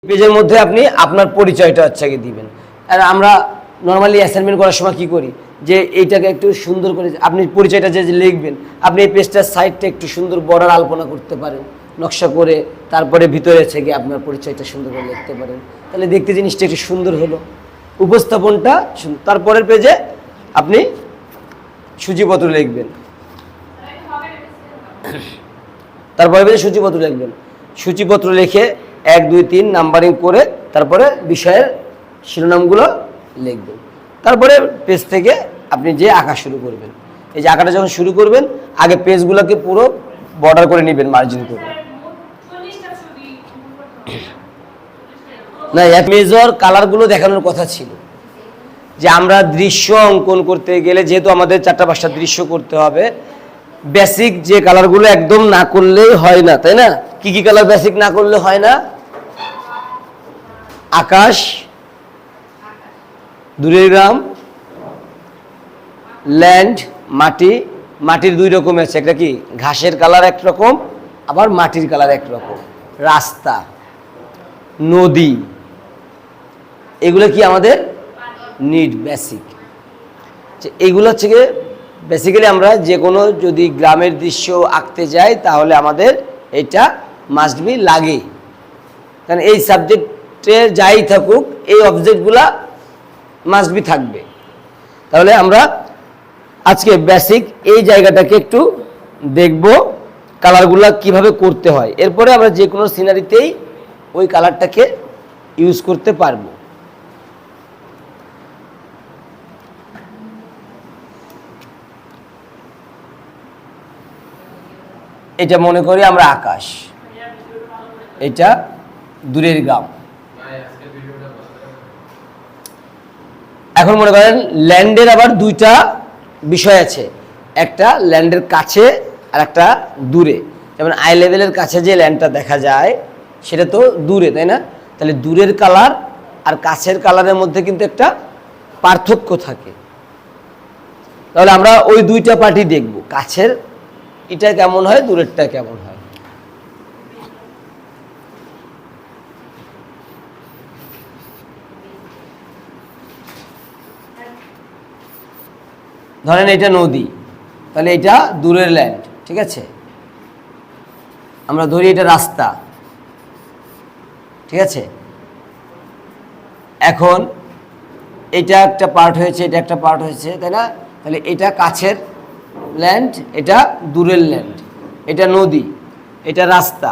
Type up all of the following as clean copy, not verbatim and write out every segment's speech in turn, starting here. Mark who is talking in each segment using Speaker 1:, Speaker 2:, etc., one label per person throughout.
Speaker 1: পেজের মধ্যে আপনি আপনার পরিচয়টা হচ্ছে আগে দিবেন। আর আমরা নর্মালি অ্যাসাইনমেন্ট করার সময় কি করি যে এইটাকে একটু সুন্দর করে আপনি পরিচয়টা যে লিখবেন, আপনি এই পেজটার সাইডটা একটু সুন্দর বর্ডার আলপনা করতে পারেন নকশা করে, তারপরে ভিতরে হচ্ছে গিয়ে আপনার পরিচয়টা সুন্দর করে লিখতে পারেন, তাহলে দেখতে জিনিসটা একটু সুন্দর হলো, উপস্থাপনটা। তারপরের পেজে আপনি সূচিপত্র লিখবেন, তারপরে পেজে সূচিপত্র লিখবেন, সূচিপত্র লিখে 1 2 3 নাম্বারিং করে তারপরে বিষয়ের শিরোনামগুলো লিখবেন। তারপরে পেজ থেকে আপনি যে আঁকা শুরু করবেন, এই যে আঁকাটা যখন শুরু করবেন আগে পেজগুলোকে পুরো বর্ডার করে নেবেন, মার্জিন করে। না, মেজর কালারগুলো দেখানোর কথা ছিল যে আমরা দৃশ্য অঙ্কন করতে গেলে যেহেতু আমাদের 4টা 5টা দৃশ্য করতে হবে, বেসিক যে কালারগুলো একদম না করলেই হয় না, তাই না? কি কি কালার বেসিক না করলে হয় না? আকাশ, দূরের গ্রাম, ল্যান্ড, মাটি। মাটির 2 রকম আছে, একটা কি ঘাসের কালার একরকম, আবার মাটির কালার একরকম। রাস্তা, নদী, এগুলো কি আমাদের নিড বেসিক। এইগুলো হচ্ছে গিয়ে বেসিক্যালি আমরা যে কোনো যদি গ্রামের দৃশ্য আঁকতে যাই তাহলে আমাদের এটা মাস্ট বি লাগে, কারণ এই সাবজেক্টে যাই থাকুক এই অবজেক্টগুলা মাস্ট বি থাকবে। তাহলে আমরা আজকে বেসিক এই জায়গাটাকে একটু দেখব, কালারগুলা কিভাবে করতে হয়। এরপরে আমরা যে কোনো সিনারিতেই ওই কালারটাকে ইউজ করতে পারবো। এটা মনে করি আমরা আকাশ, এটা দূরের গ্রাম। এখন মনে করেন ল্যান্ডের আবার 2টা বিষয় আছে, একটা ল্যান্ডের কাছে আর একটা দূরে। যেমন আই লেভেলের কাছে যে ল্যান্ডটা দেখা যায় সেটা তো দূরে, তাই না? তাহলে দূরের কালার আর কাছের কালারের মধ্যে কিন্তু একটা পার্থক্য থাকে। তাহলে আমরা ওই 2টা পার্টি দেখব, কাছের এটা কেমন হয়, দূরেরটা কেমন হয়। ধরেন এটা নদী, তাহলে এটা দূরের ল্যান্ড, ঠিক আছে? আমরা ধরি এটা রাস্তা, ঠিক আছে? এখন এটা একটা পার্ট হয়েছে, এটা একটা পার্ট হয়েছে, তাই না? তাহলে এটা কাছের ল্যান্ড, এটা দূরের ল্যান্ড, এটা নদী, এটা রাস্তা।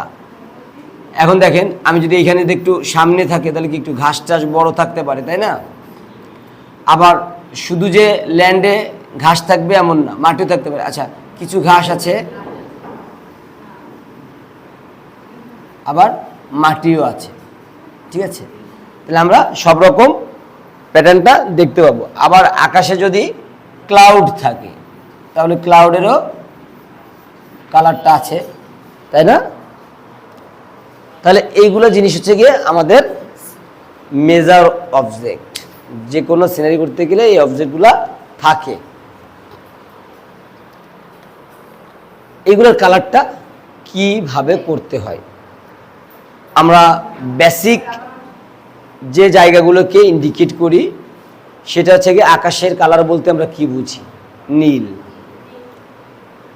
Speaker 1: এখন দেখেন আমি যদি এখানে একটু সামনে থাকে তাহলে কি একটু ঘাস টাস বড় থাকতে পারে, তাই না? আবার শুধু যে ল্যান্ডে ঘাস থাকবে এমন না, মাটিও থাকতে পারে। আচ্ছা, কিছু ঘাস আছে আবার মাটিও আছে, ঠিক আছে? তাহলে আমরা সব রকম প্যাটার্নটা দেখতে পাবো। আবার আকাশে যদি ক্লাউড থাকে তাহলে ক্লাউডেরও কালারটা আছে, তাই না? তাহলে এইগুলো জিনিস হচ্ছে গিয়ে আমাদের মেজার অবজেক্ট। যে কোনো সিনারি করতে গেলে এই অবজেক্টগুলো থাকে। এইগুলোর কালারটা কিভাবে করতে হয়, আমরা বেসিক যে জায়গাগুলোকে ইন্ডিকেট করি সেটা হচ্ছে গিয়ে আকাশের কালার বলতে আমরা কি বুঝি? নীল।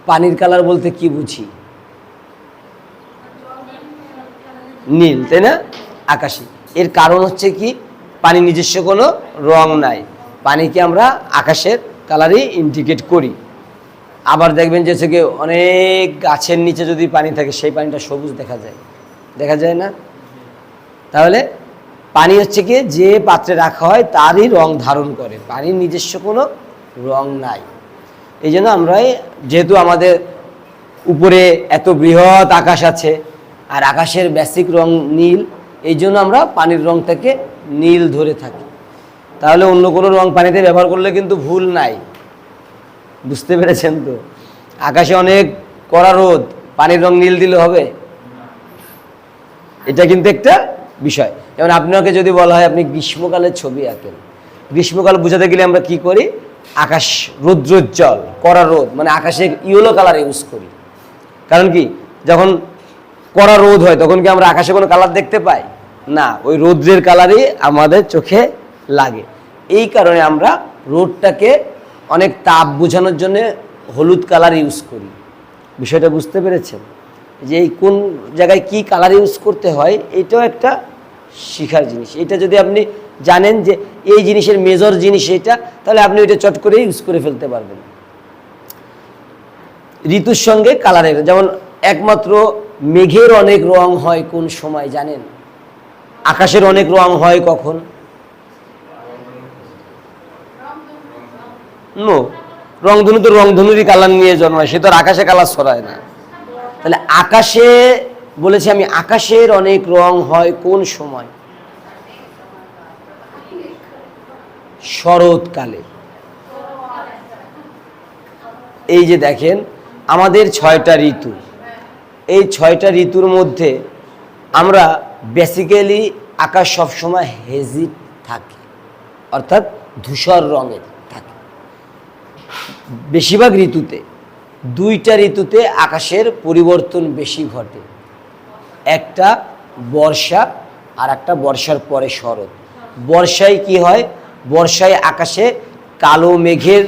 Speaker 1: পানির কালার বলতে কি বুঝি? নীল, তাই না? আকাশী। এর কারণ হচ্ছে কি, পানি নিজস্ব কোনো রং নাই, পানিকে আমরা আকাশের কালারই ইন্ডিকেট করি। আবার দেখবেন যে হচ্ছে গিয়ে অনেক গাছের নিচে যদি পানি থাকে সেই পানিটা সবুজ দেখা যায়, দেখা যায় না? তাহলে পানি হচ্ছে কি যে পাত্রে রাখা হয় তারই রং ধারণ করে, পানির নিজস্ব কোনো রং নাই। এই জন্য আমরা যেহেতু আমাদের উপরে এত বৃহৎ আকাশ আছে আর আকাশের বেসিক রং নীল, এই জন্য আমরা পানির রংটাকে নীল ধরে থাকি। তাহলে অন্য কোনো রং পানিতে ব্যবহার করলে কিন্তু ভুল নাই, বুঝতে পেরেছেন তো? আকাশে অনেক কড়া রোদ, পানির রং নীল দিলে হবে? এটা কিন্তু একটা বিষয়। যেমন আপনাকে যদি বলা হয় আপনি গ্রীষ্মকালের ছবি আঁকেন, গ্রীষ্মকাল বোঝাতে গেলে আমরা কি করি? আকাশ রৌদ্রোজ্জ্বল, কড়া রোদ, মানে আকাশে ইয়েলো কালার ইউজ করি। কারণ কি, যখন কড়া রোদ হয় তখন কি আমরা আকাশে কোনো কালার দেখতে পাই? না, ওই রৌদ্রের কালারই আমাদের চোখে লাগে। এই কারণে আমরা রোদটাকে অনেক তাপ বোঝানোর জন্য হলুদ কালার ইউজ করি। বিষয়টা বুঝতে পেরেছেন যে এই কোন জায়গায় কি কালার ইউজ করতে হয়, এটাও একটা শিখার জিনিস। এটা যদি আপনি জানেন যে এই জিনিসের মেজর জিনিস এটা, তাহলে আপনি ওইটা চট করে ইউজ করে ফেলতে পারবেন। ঋতুর সঙ্গে কালারের, যেমন একমাত্র মেঘের অনেক রং হয় কোন সময় জানেন? আকাশের অনেক রং হয় কখন? নো, রংধনু তো রংধনুরই কালার নিয়ে জন্মায়, সে তো আর আকাশে কালার ছড়ায় না। তাহলে আকাশে বলেছি আমি, আকাশের অনেক রং হয় কোন সময়? শরৎকালে। এই যে দেখেন আমাদের 6টা ঋতু, এই 6টা ঋতুর মধ্যে আমরা বেসিক্যালি আকাশ সবসময় হেজি থাকে, অর্থাৎ ধূসর রঙের থাকে বেশিরভাগ ঋতুতে। 2টা ঋতুতে আকাশের পরিবর্তন বেশি ঘটে, একটা বর্ষা আর একটা বর্ষার পরে শরৎ। বর্ষায় কি হয়? বর্ষায় আকাশে কালো মেঘের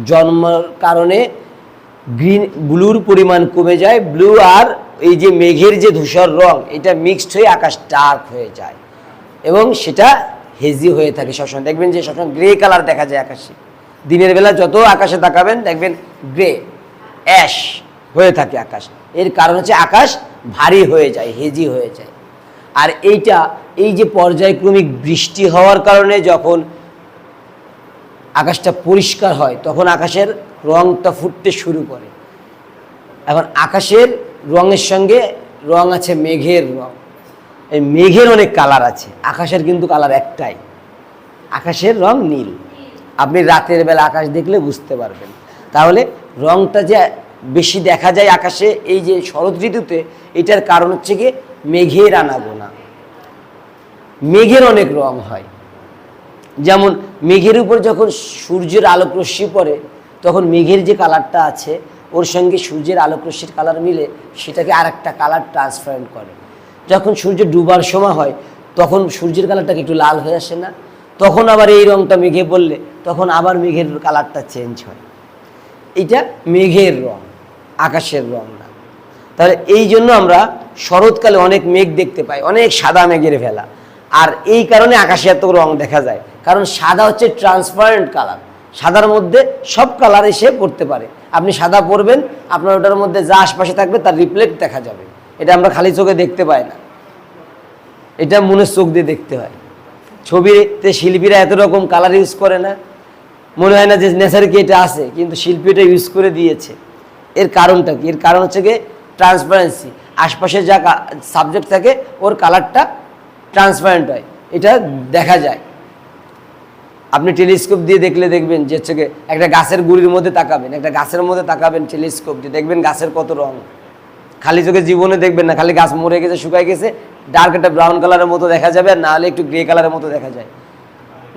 Speaker 1: জন্মের কারণে ব্লুর পরিমাণ কমে যায়। ব্লু আর এই যে মেঘের যে ধূসর রং, এটা মিক্সড হয়ে আকাশ ডার্ক হয়ে যায় এবং সেটা হেজি হয়ে থাকে সবসময়। দেখবেন যে সবসময় গ্রে কালার দেখা যায় আকাশে। দিনের বেলা যত আকাশে তাকাবেন দেখবেন গ্রে অ্যাশ হয়ে থাকে আকাশ। এর কারণ হচ্ছে আকাশ ভারী হয়ে যায়, হেজি হয়ে যায়। আর এইটা এই যে পর্যায়ক্রমিক বৃষ্টি হওয়ার কারণে যখন আকাশটা পরিষ্কার হয় তখন আকাশের রংটা ফুটতে শুরু করে। এখন আকাশের রঙের সঙ্গে রং আছে মেঘের রং। এই মেঘের অনেক কালার আছে, আকাশের কিন্তু কালার একটাই, আকাশের রং নীল। আপনি রাতের বেলা আকাশ দেখলে বুঝতে পারবেন। তাহলে রংটা যে বেশি দেখা যায় আকাশে এই যে শরৎ ঋতুতে, এটার কারণ হচ্ছে গিয়ে মেঘের আনাগোনা। মেঘের অনেক রং হয়, যেমন মেঘের উপর যখন সূর্যের আলোক রশ্মি পড়ে তখন মেঘের যে কালারটা আছে ওর সঙ্গে সূর্যের আলোক রশ্মির কালার মিলে সেটাকে আর একটা কালার ট্রান্সপারেন্ট করে। যখন সূর্য ডুবার সময় হয় তখন সূর্যের কালারটাকে একটু লাল হয়ে আসে না? তখন আবার এই রংটা মেঘে পড়লে তখন আবার মেঘের কালারটা চেঞ্জ হয়। এটা মেঘের রং, আকাশের রং না। তাহলে এই জন্য আমরা শরৎকালে অনেক মেঘ দেখতে পাই, অনেক সাদা মেঘের ভেলা। আর এই কারণে আকাশে এত রং দেখা যায়, কারণ সাদা হচ্ছে ট্রান্সপারেন্ট কালার। সাদার মধ্যে সব কালার এসে পড়তে পারে। আপনি সাদা পরবেন, আপনার ওটার মধ্যে যা আশপাশে থাকবে তার রিফ্লেক্ট দেখা যাবে। এটা আমরা খালি চোখে দেখতে পাই না, এটা মনের চোখ দিয়ে দেখতে হয়। ছবিতে শিল্পীরা এত রকম কালার ইউজ করে না, মনে হয় না যে নেচারে কি এটা আছে, কিন্তু শিল্পী এটা ইউজ করে দিয়েছে। এর কারণটা কি? এর কারণ হচ্ছে গিয়ে ট্রান্সপারেন্সি। আশপাশে যা সাবজেক্ট থাকে ওর কালারটা ট্রান্সপারেন্ট হয়, এটা দেখা যায়। আপনি টেলিস্কোপ দিয়ে দেখলে দেখবেন যে হচ্ছে একটা গাছের গুড়ির মধ্যে তাকাবেন, একটা গাছের মধ্যে তাকাবেন টেলিস্কোপ দিয়ে, দেখবেন গাছের কত রং। খালি চোখে জীবনে দেখবেন না, খালি গাছ মরে গেছে, শুকায় গেছে, ডার্ক একটা ব্রাউন কালারের মতো দেখা যাবে, আর নাহলে একটু গ্রে কালারের মতো দেখা যায়।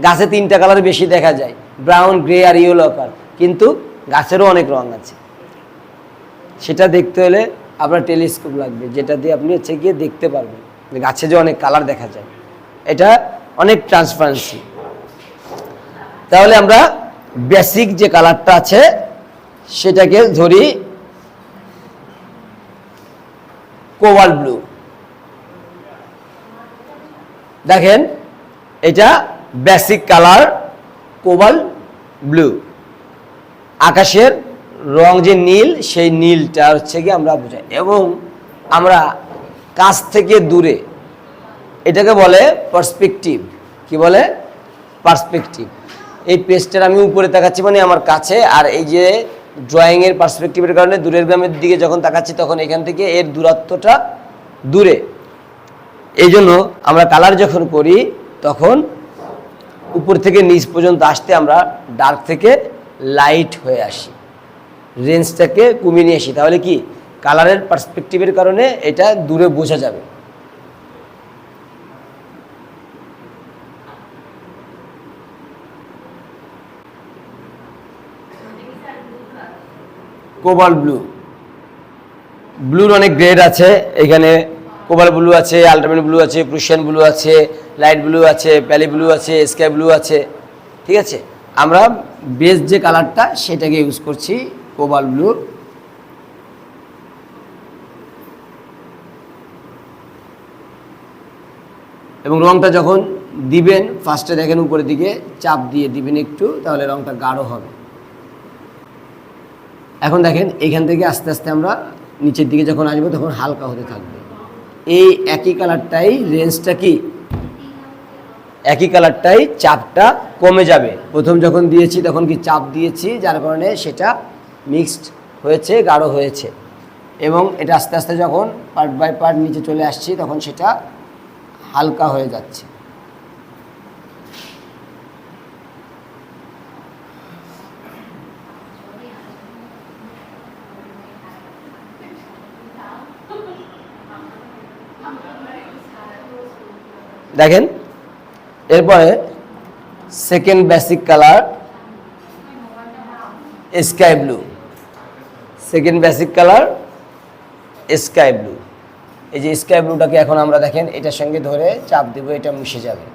Speaker 1: গাছে 3টা কালার বেশি দেখা যায়, ব্রাউন, গ্রে আর ইয়েলো কালার, কিন্তু গাছেরও অনেক রং আছে। সেটা দেখতে হলে আপনার টেলিস্কোপ লাগবে, যেটা দিয়ে আপনি হচ্ছে গিয়ে দেখতে পারবেন যে গাছে যে অনেক কালার দেখা যায়। এটা অনেক ট্রান্সপারেন্সি। তাহলে আমরা বেসিক যে কালারটা আছে সেটাকে ধরি কোবাল্ট ব্লু। দেখেন এটা বেসিক কালার কোবাল্ট ব্লু। আকাশের রং যে নীল, সেই নীলটা হচ্ছে গিয়ে আমরা বুঝাই। এবং আমরা কাছ থেকে দূরে, এটাকে বলে পার্সপেক্টিভ। কি বলে? পার্সপেক্টিভ। এই পেজটার আমি উপরে তাকাচ্ছি মানে আমার কাছে, আর এই যে ড্রয়িংয়ের পার্সপেক্টিভের কারণে দূরের গ্রামের দিকে যখন তাকাচ্ছি তখন এখান থেকে এর দূরত্বটা দূরে। এই জন্য আমরা কালার যখন করি তখন উপর থেকে নিচ পর্যন্ত আসতে আমরা ডার্ক থেকে লাইট হয়ে আসি, রেঞ্জটাকে কমিয়ে নিয়ে আসি। তাহলে কি কালারের পার্সপেক্টিভের কারণে এটা দূরে বোঝা যাবে। কোবাল্ট ব্লু, ব্লুর অনেক গ্রেড আছে। এখানে কোবাল্ট ব্লু আছে, আল্ট্রামারিন ব্লু আছে, প্রুশিয়ান ব্লু আছে, লাইট ব্লু আছে, প্যালি ব্লু আছে, স্কাই ব্লু আছে। ঠিক আছে, আমরা বেস যে কালারটা সেটাকে ইউজ করছি, কোবাল্ট ব্লু। এবং রংটা যখন দিবেন ফার্স্টে দেখেন উপরের দিকে চাপ দিয়ে দিবেন একটু, তাহলে রংটা গাঢ় হবে। এখন দেখেন এখান থেকে আস্তে আস্তে আমরা নিচের দিকে যখন আসবো তখন হালকা হতে থাকবে। এই একই কালারটাই রেঞ্জটা কি একই কালারটাই চাপটা কমে যাবে। প্রথম যখন দিয়েছি তখন কি চাপ দিয়েছি, যার কারণে সেটা মিক্সড হয়েছে, গাঢ় হয়েছে। এবং এটা আস্তে আস্তে যখন পার্ট বাই পার্ট নিচে চলে আসছি তখন সেটা হালকা হয়ে যাচ্ছে। দেখেন এরপরে second basic colour sky blue. Second basic colour sky blue. এই যে স্কাই ব্লুটাকে এখন আমরা দেখেন এটার সঙ্গে ধরে চাপ দেব, এটা মিশে যাবে।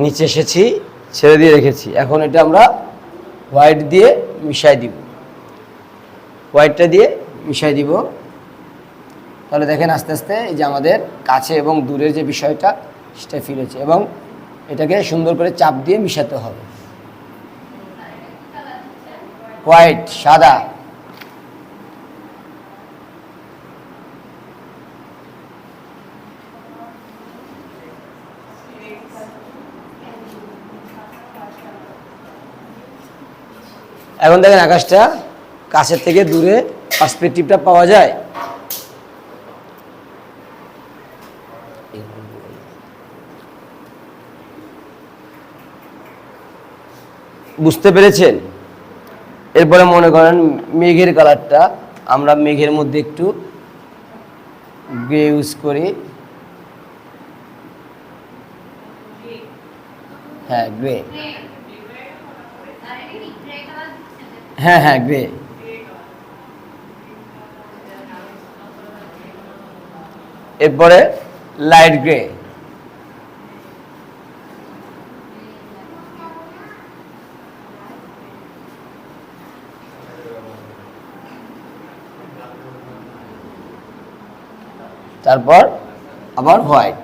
Speaker 1: নিচে এসেছি, ছেড়ে দিয়ে রেখেছি। এখন এটা আমরা হোয়াইট দিয়ে মিশাই দিব, হোয়াইটটা দিয়ে মিশাই দিব। তাহলে দেখেন আস্তে আস্তে এই যে আমাদের কাছে এবং দূরের যে বিষয়টা সেটা ফিল হচ্ছে। এবং এটাকে সুন্দর করে চাপ দিয়ে মিশাতে হবে। হোয়াইট, সাদা, এখন দেখেন আকাশটা কাছের থেকে দূরে পার্সপেক্টিভটা পাওয়া যায়। বুঝতে পেরেছেন? এরপরে মনে করেন মেঘের কালারটা, আমরা মেঘের মধ্যে একটু গ্রে ইউজ করি। হ্যাঁ গ্রে, হ্যাঁ হ্যাঁ গ্রে। এরপরে লাইট গ্রে। তারপর আবার হোয়াইট।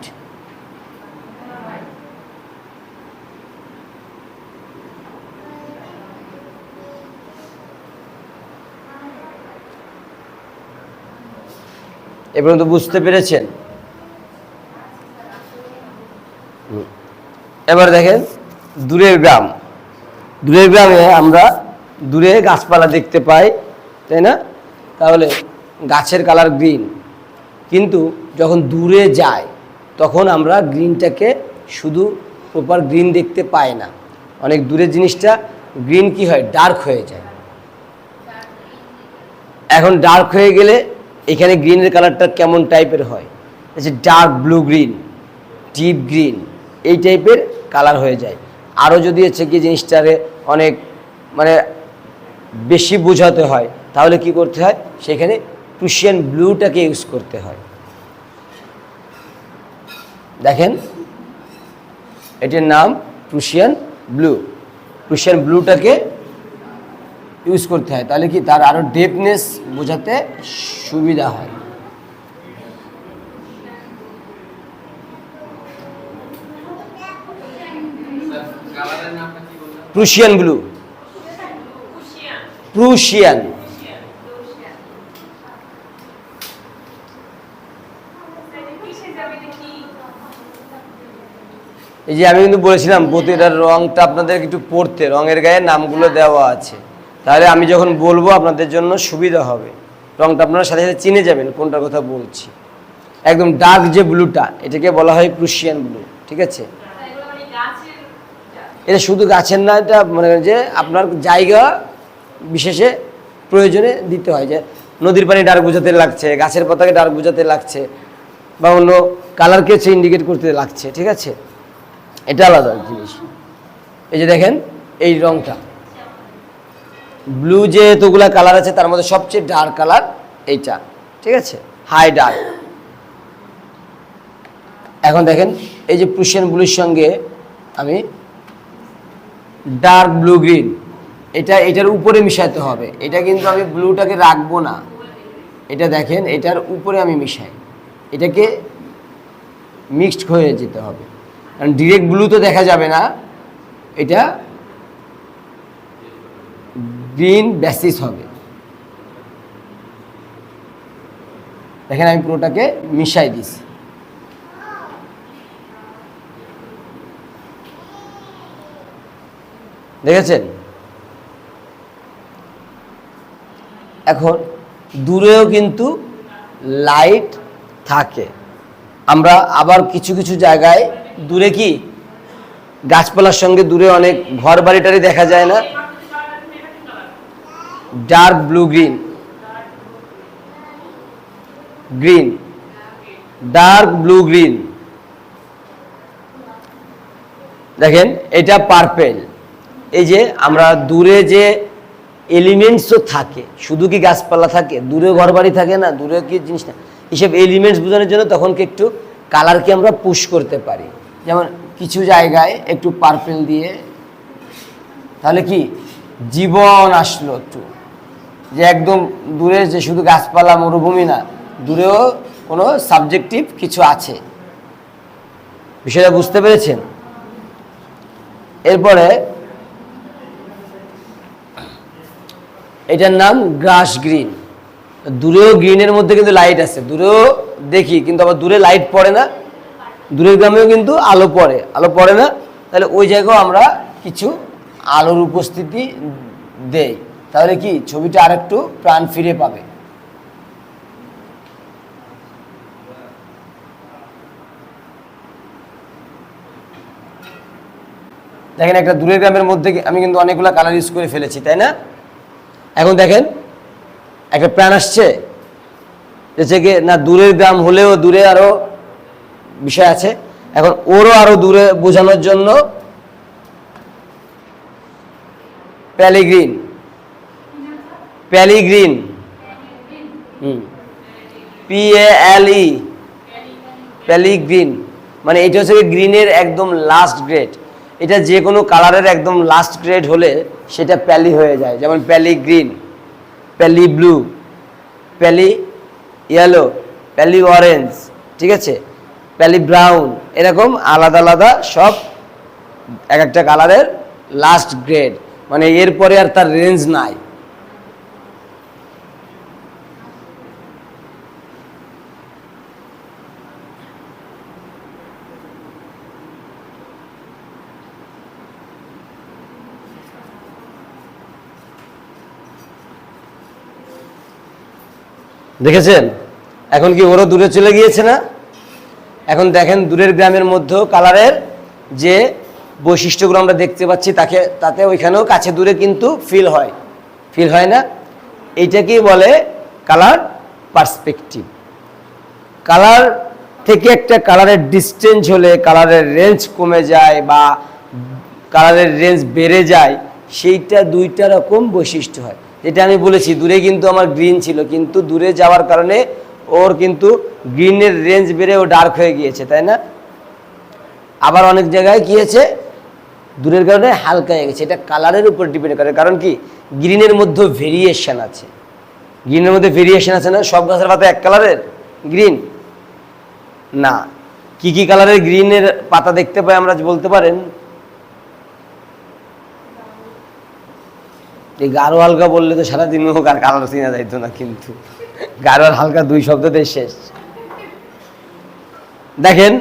Speaker 1: এ পর্যন্ত বুঝতে পেরেছেন? এবার দেখেন দূরের গ্রাম। দূরের গ্রামে আমরা দূরে গাছপালা দেখতে পাই, তাই না? তাহলে গাছের কালার গ্রিন, কিন্তু যখন দূরে যায় তখন আমরা গ্রিনটাকে শুধু প্রপার গ্রিন দেখতে পাই না। অনেক দূরের জিনিসটা গ্রিন কি হয়, ডার্ক হয়ে যায়। এখন ডার্ক হয়ে গেলে এখানে গ্রিনের কালারটা কেমন টাইপের হয়, যে dark blue green, deep green, এই টাইপের কালার হয়ে যায়। আরও যদি হচ্ছে কি জিনিসটারে অনেক মানে বেশি বোঝাতে হয় তাহলে কি করতে হয়, সেখানে প্রুশিয়ান ব্লুটাকে ইউজ করতে হয়। দেখেন এটার নাম প্রুশিয়ান ব্লু। প্রুশিয়ান ব্লুটাকে ইউজ করতে হয়, তাহলে কি তার আরও ডেপনেস বোঝাতে সুবিধা হয়। Prussian blue, Prussian. এই যে আমি কিন্তু বলেছিলাম প্রতিটার রংটা আপনাদের একটু পড়তে, রঙের গায়ে নামগুলো দেওয়া আছে, তাহলে আমি যখন বলবো আপনাদের জন্য সুবিধা হবে, রংটা আপনারা সাথে সাথে চিনে যাবেন কোনটার কথা বলছি। একদম ডার্ক যে ব্লুটা, এটাকে বলা হয় প্রুশিয়ান ব্লু, ঠিক আছে? এটা শুধু গাছের না, এটা মনে করেন যে আপনার জায়গা বিশেষে প্রয়োজনে দিতে হয়, যে নদীর পানি ডার্ক বোঝাতে লাগছে, গাছের পাতাকে ডার্ক বোঝাতে লাগছে, বা অন্য কালারকে সে ইন্ডিকেট করতে লাগছে, ঠিক আছে? এটা আলাদা জিনিস। এই যে দেখেন এই রংটা ব্লু, যে এতগুলা কালার আছে তার মধ্যে সবচেয়ে ডার্ক কালার এইটা, ঠিক আছে? High dark. এখন দেখেন এই যে প্রুশিয়ান ব্লুর সঙ্গে আমি ডার্ক ব্লু গ্রিন, এটার উপরে মিশাতে হবে। এটা কিন্তু আমি ব্লুটাকে রাখবো না, এটা দেখেন এটার উপরে আমি মিশাই, এটাকে মিক্সড হয়ে যেতে হবে, কারণ ডিরেক্ট ব্লু তো দেখা যাবে না, এটা গ্রিন বেসিস হবে। দেখেন আমি পুরোটাকে মিশাই দিছি। দেখেছেন? এখন দূরেও কিন্তু লাইট থাকে। আমরা আবার কিছু কিছু জায়গায় দূরে কি গাছপালার সঙ্গে দূরে অনেক ঘর বাড়িটারি দেখা যায় না? Dark blue green, green, dark blue green. দেখেন এটা পার্পেল। এই যে আমরা দূরে যে এলিমেন্টসও থাকে, শুধু কি গাছপালা থাকে, দূরে ঘর বাড়ি থাকে না, দূরে কি জিনিস না, এইসব এলিমেন্টস বোঝানোর জন্য তখন কি একটু কালারকে আমরা পুশ করতে পারি। যেমন কিছু জায়গায় একটু পার্পেল দিয়ে, তাহলে কি জীবন আসলো একটু, যে একদম দূরে যে শুধু গাছপালা মরুভূমি না, দূরেও কোনো সাবজেক্টিভ কিছু আছে। বিষয়টা বুঝতে পেরেছেন? এরপরে এটার নাম গ্রাস গ্রিন। দূরেও গ্রিনের মধ্যে কিন্তু লাইট আছে, দূরেও দেখি কিন্তু আবার দূরে লাইট পড়ে না, দূরের গ্রামেও কিন্তু আলো পড়ে, আলো পড়ে না, তাহলে ওই জায়গাও আমরা কিছু আলোর উপস্থিতি দেই, তাহলে কি ছবিটা আরেকটু প্রাণ ফিরে পাবে। দেখেন একটা দূরের গ্রামের মধ্যে আমি কিন্তু অনেকগুলো কালার ইউজ করে ফেলেছি, তাই না? এখন দেখেন একটা প্রাণ আসছে, যে না দূরের গ্রাম হলেও দূরে আরো বিষয় আছে। এখন ওরও আরো দূরে বোঝানোর জন্য প্যালিগ্রিন, প্যালিগ্রিন, PALE, প্যালিগ্রিন, মানে এটা হচ্ছে গ্রিনের একদম লাস্ট গ্রেড। এটা যে কোনো কালারের একদম লাস্ট গ্রেড হলে সেটা প্যালি হয়ে যায়। যেমন প্যালি গ্রিন, প্যালি ব্লু, প্যালি ইয়েলো, প্যালি অরেঞ্জ, ঠিক আছে, প্যালি ব্রাউন, এরকম আলাদা আলাদা সব এক একটা কালারের লাস্ট গ্রেড, মানে এরপরে আর তার রেঞ্জ নাই। দেখেছেন? এখন কি ওরও দূরে চলে গিয়েছে না? এখন দেখেন দূরের গ্রামের মধ্যেও কালারের যে বৈশিষ্ট্যগুলো আমরা দেখতে পাচ্ছি তাতে ওইখানেও কাছে দূরে কিন্তু ফিল হয় না? এইটাকেই বলে কালার পার্সপেক্টিভ। কালার থেকে একটা কালারের ডিস্টেন্স হলে কালারের রেঞ্জ কমে যায় বা কালারের রেঞ্জ বেড়ে যায়, সেইটা দুইটা রকম বৈশিষ্ট্য হয়। যেটা আমি বলেছি দূরে কিন্তু আমার গ্রিন ছিল, কিন্তু দূরে যাওয়ার কারণে ওর কিন্তু গ্রিনের রেঞ্জ বেড়ে ও ডার্ক হয়ে গিয়েছে, তাই না? আবার অনেক জায়গায় কি হয়েছে, দূরের কারণে হালকা হয়ে গেছে। এটা কালারের উপর ডিপেন্ড করে, কারণ কি গ্রিনের মধ্যে ভেরিয়েশন আছে, গ্রিনের মধ্যে ভেরিয়েশন আছে না? সব গাছের পাতা এক কালারের গ্রিন না। কি কি কালারের গ্রিনের পাতা দেখতে পাই আমরা বলতে পারেন? এই গাঢ় হালকা বললে তো সারাদিন হোক আর কালার চিনা যাইতো না, কিন্তু গাঢ় আর হালকা দুই শব্দতে শেষ। দেখেন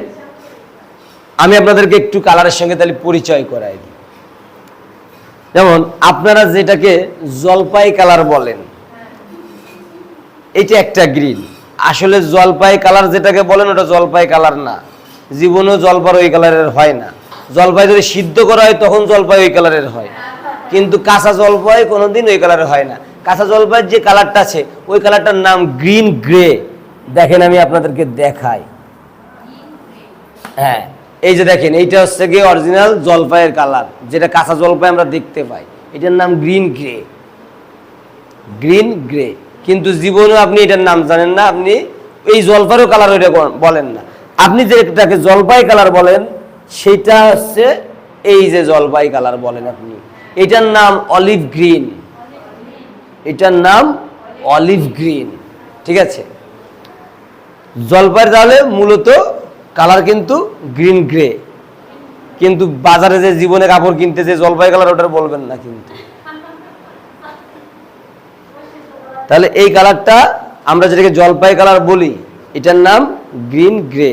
Speaker 1: আমি আপনাদেরকে একটু কালারের সঙ্গে তাহলে পরিচয় করাই দিই। যেমন আপনারা যেটাকে জলপাই কালার বলেন, এটা একটা গ্রিন। আসলে জলপাই কালার যেটাকে বলেন ওটা জলপাই কালার না, জীবনেও জলপাই ওই কালারের হয় না। জলপাই যদি সিদ্ধ করা হয় তখন জলপাই ওই কালারের হয়, কিন্তু কাঁচা জলপাই কোনোদিন ওই কালারের হয় না। কাঁচা জলপাইয়ের যে কালারটা আছে ওই কালারটার নাম গ্রিন গ্রে। দেখেন আমি আপনাদেরকে দেখাই। হ্যাঁ, এই যে দেখেন, এইটা হচ্ছে গিয়ে অরিজিনাল জলপাইয়ের কালার, যেটা কাঁচা জলপাই আমরা দেখতে পাই, এটার নাম গ্রিন গ্রে। গ্রিন গ্রে, কিন্তু জীবনেও আপনি এটার নাম জানেন না, আপনি এই জলপাইয়ের কালার ওইটা বলেন না। আপনি যেটাকে জলপাই কালার বলেন সেটা হচ্ছে এই যে জলপাই কালার বলেন আপনি, এটার নাম অলিভ গ্রিন। এটার নাম অলিভ গ্রিন, ঠিক আছে। জলপাইয়ের তাহলে মূলত কালার কিন্তু গ্রিন গ্রে, কিন্তু বাজারে যে জীবনে কাপড় কিনতে যে জলপাই কালার ওটা বলবেন না কিন্তু। তাহলে এই কালারটা আমরা যেটাকে জলপাই কালার বলি এটার নাম গ্রিন গ্রে,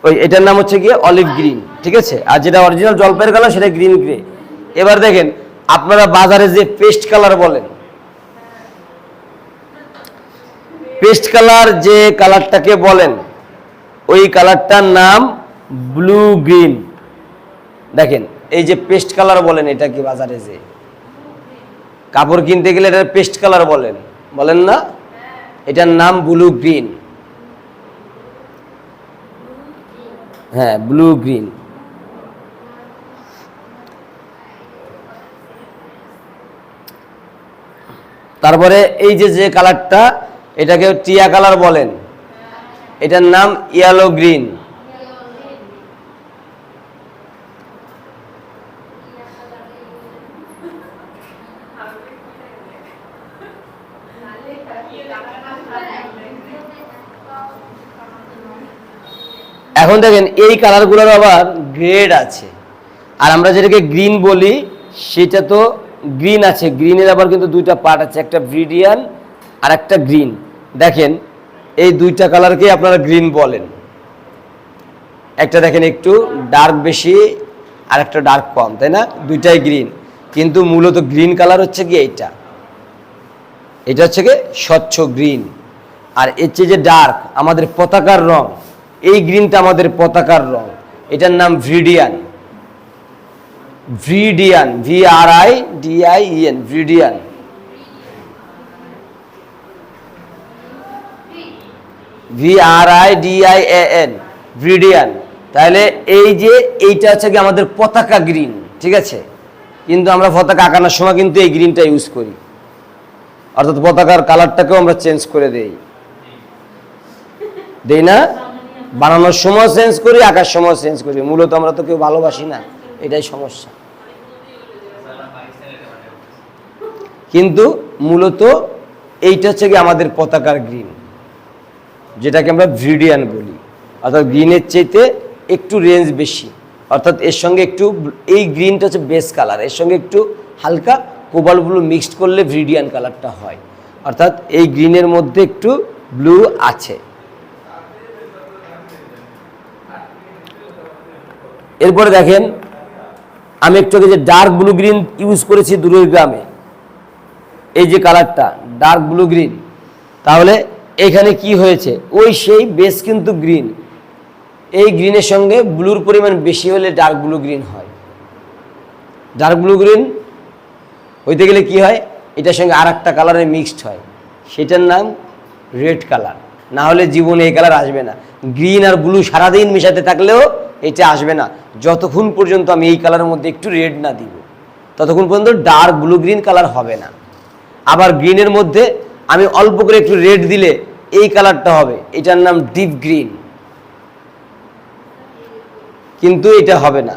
Speaker 1: ওই এটার নাম হচ্ছে গিয়ে অলিভ গ্রিন, ঠিক আছে। আর যেটা অরিজিনাল জলপাইয়ের কালার সেটা গ্রিন গ্রে। এবার দেখেন আপনারা বাজারে যে পেস্ট কালার বলেন, পেস্ট কালার যে কালারটাকে বলেন ওই কালারটার নাম ব্লু গ্রিন। দেখেন এই যে পেস্ট কালার বলেন, এটা কি বাজারে যে কাপড় কিনতে গেলে এটা পেস্ট কালার বলেন, বলেন না? এটার নাম ব্লু গ্রিন। হ্যাঁ, ব্লু গ্রিন। তারপরে এই যে যে কালারটা এটাকে টিয়া কালার বলেন, এটার নাম ইয়েলো গ্রিন। এখন দেখেন এই কালারগুলোর আবার গ্রেড আছে, আর আমরা যেটাকে গ্রিন বলি সেটা তো গ্রিন আছে, গ্রিনের আবার কিন্তু দুইটা পার্ট আছে, একটা ভিডিয়ান আর একটা গ্রিন। দেখেন এই দুইটা কালারকে আপনারা গ্রিন বলেন, একটা দেখেন একটু ডার্ক বেশি আর একটা ডার্ক কম, তাই না? দুইটাই গ্রিন, কিন্তু মূলত গ্রিন কালার হচ্ছে কি এইটা, এটা হচ্ছে কি স্বচ্ছ গ্রিন। আর এর চেয়ে যে ডার্ক আমাদের পতাকার রং, এই গ্রিনটা আমাদের পতাকার রং, এটার নাম ভিডিয়ান। ভিডিয়ান, VRIDIEN, ভিডিয়ান। VRIDIAN, ভিডিয়ান। তাহলে এই যে এইটা হচ্ছে কি আমাদের পতাকা গ্রিন, ঠিক আছে। কিন্তু আমরা পতাকা আঁকানোর সময় কিন্তু এই গ্রিনটা ইউজ করি, অর্থাৎ পতাকার কালারটাকেও আমরা চেঞ্জ করে দেই না? বানানোর সময় চেঞ্জ করি, আঁকার সময় চেঞ্জ করি। মূলত আমরা তো কেউ ভালোবাসি না, এটাই সমস্যা। কিন্তু মূলত এইটা হচ্ছে কি আমাদের পতাকার গ্রিন, যেটাকে আমরা ভিডিয়ান বলি, অর্থাৎ গ্রিনের চাইতে একটু রেঞ্জ বেশি, অর্থাৎ এর সঙ্গে একটু এই গ্রিনটা হচ্ছে বেস কালার, এর সঙ্গে একটু হালকা কোবাল্ট ব্লু মিক্সড করলে ভিডিয়ান কালারটা হয়, অর্থাৎ এই গ্রিনের মধ্যে একটু ব্লু আছে। এরপরে দেখেন আমি একটু আগে যে ডার্ক ব্লু গ্রিন ইউজ করেছি দূরের গ্রামে, এই যে কালারটা ডার্ক ব্লু গ্রিন, তাহলে এখানে কি হয়েছে, ওই সেই বেস কিন্তু গ্রিন, এই গ্রিনের সঙ্গে ব্লুর পরিমাণ বেশি হলে ডার্ক ব্লু গ্রিন হয়। ডার্ক ব্লু গ্রিন হইতে গেলে কি হয়, এটার সঙ্গে আর একটা কালারে মিক্সড হয়, সেটার নাম রেড কালার। না হলে জীবনে এই কালার আসবে না। গ্রিন আর ব্লু সারাদিন মিশাতে থাকলেও এটা আসবে না, যতক্ষণ পর্যন্ত আমি এই কালারের মধ্যে একটু রেড না দিব, ততক্ষণ পর্যন্ত ডার্ক ব্লু গ্রিন কালার হবে না। আবার গ্রিনের মধ্যে আমি অল্প করে একটু রেড দিলে এই কালারটা হবে, এটার নাম ডিপ গ্রিন। কিন্তু এটা হবে না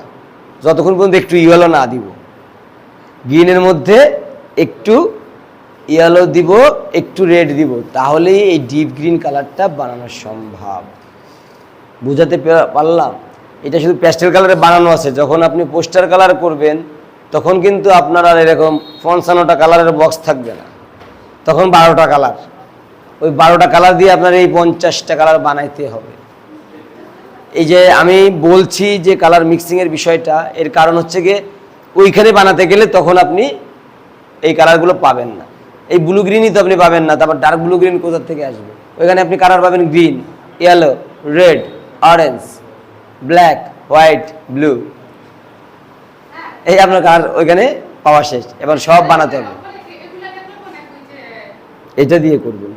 Speaker 1: যতক্ষণ পর্যন্ত একটু ইয়েলো না দিব। গ্রিনের মধ্যে একটু ইয়েলো দিব, একটু রেড দিব, তাহলেই এই ডিপ গ্রিন কালারটা বানানো সম্ভব। বুঝাতে পারলাম? এটা শুধু প্যাস্টেল কালারে বানানো আছে, যখন আপনি পোস্টার কালার করবেন তখন কিন্তু আপনার আর এরকম 55টা কালারের বক্স থাকবে না, তখন 12টা কালার, ওই 12টা কালার দিয়ে আপনার এই 50টা কালার বানাইতে হবে। এই যে আমি বলছি যে কালার মিক্সিংয়ের বিষয়টা, এর কারণ হচ্ছে গিয়ে ওইখানে বানাতে গেলে তখন আপনি এই কালারগুলো পাবেন না। এই ব্লু গ্রিনই তো আপনি পাবেন না, তারপর ডার্ক ব্লু গ্রিন কোথা থেকে আসবে? ওইখানে আপনি কালার পাবেন green, yellow, red, orange, black, white, blue. এই আপনার কালার ওইখানে পাওয়া শেষ, এবার সব বানাতে হবে। এটা দিয়ে করবেন,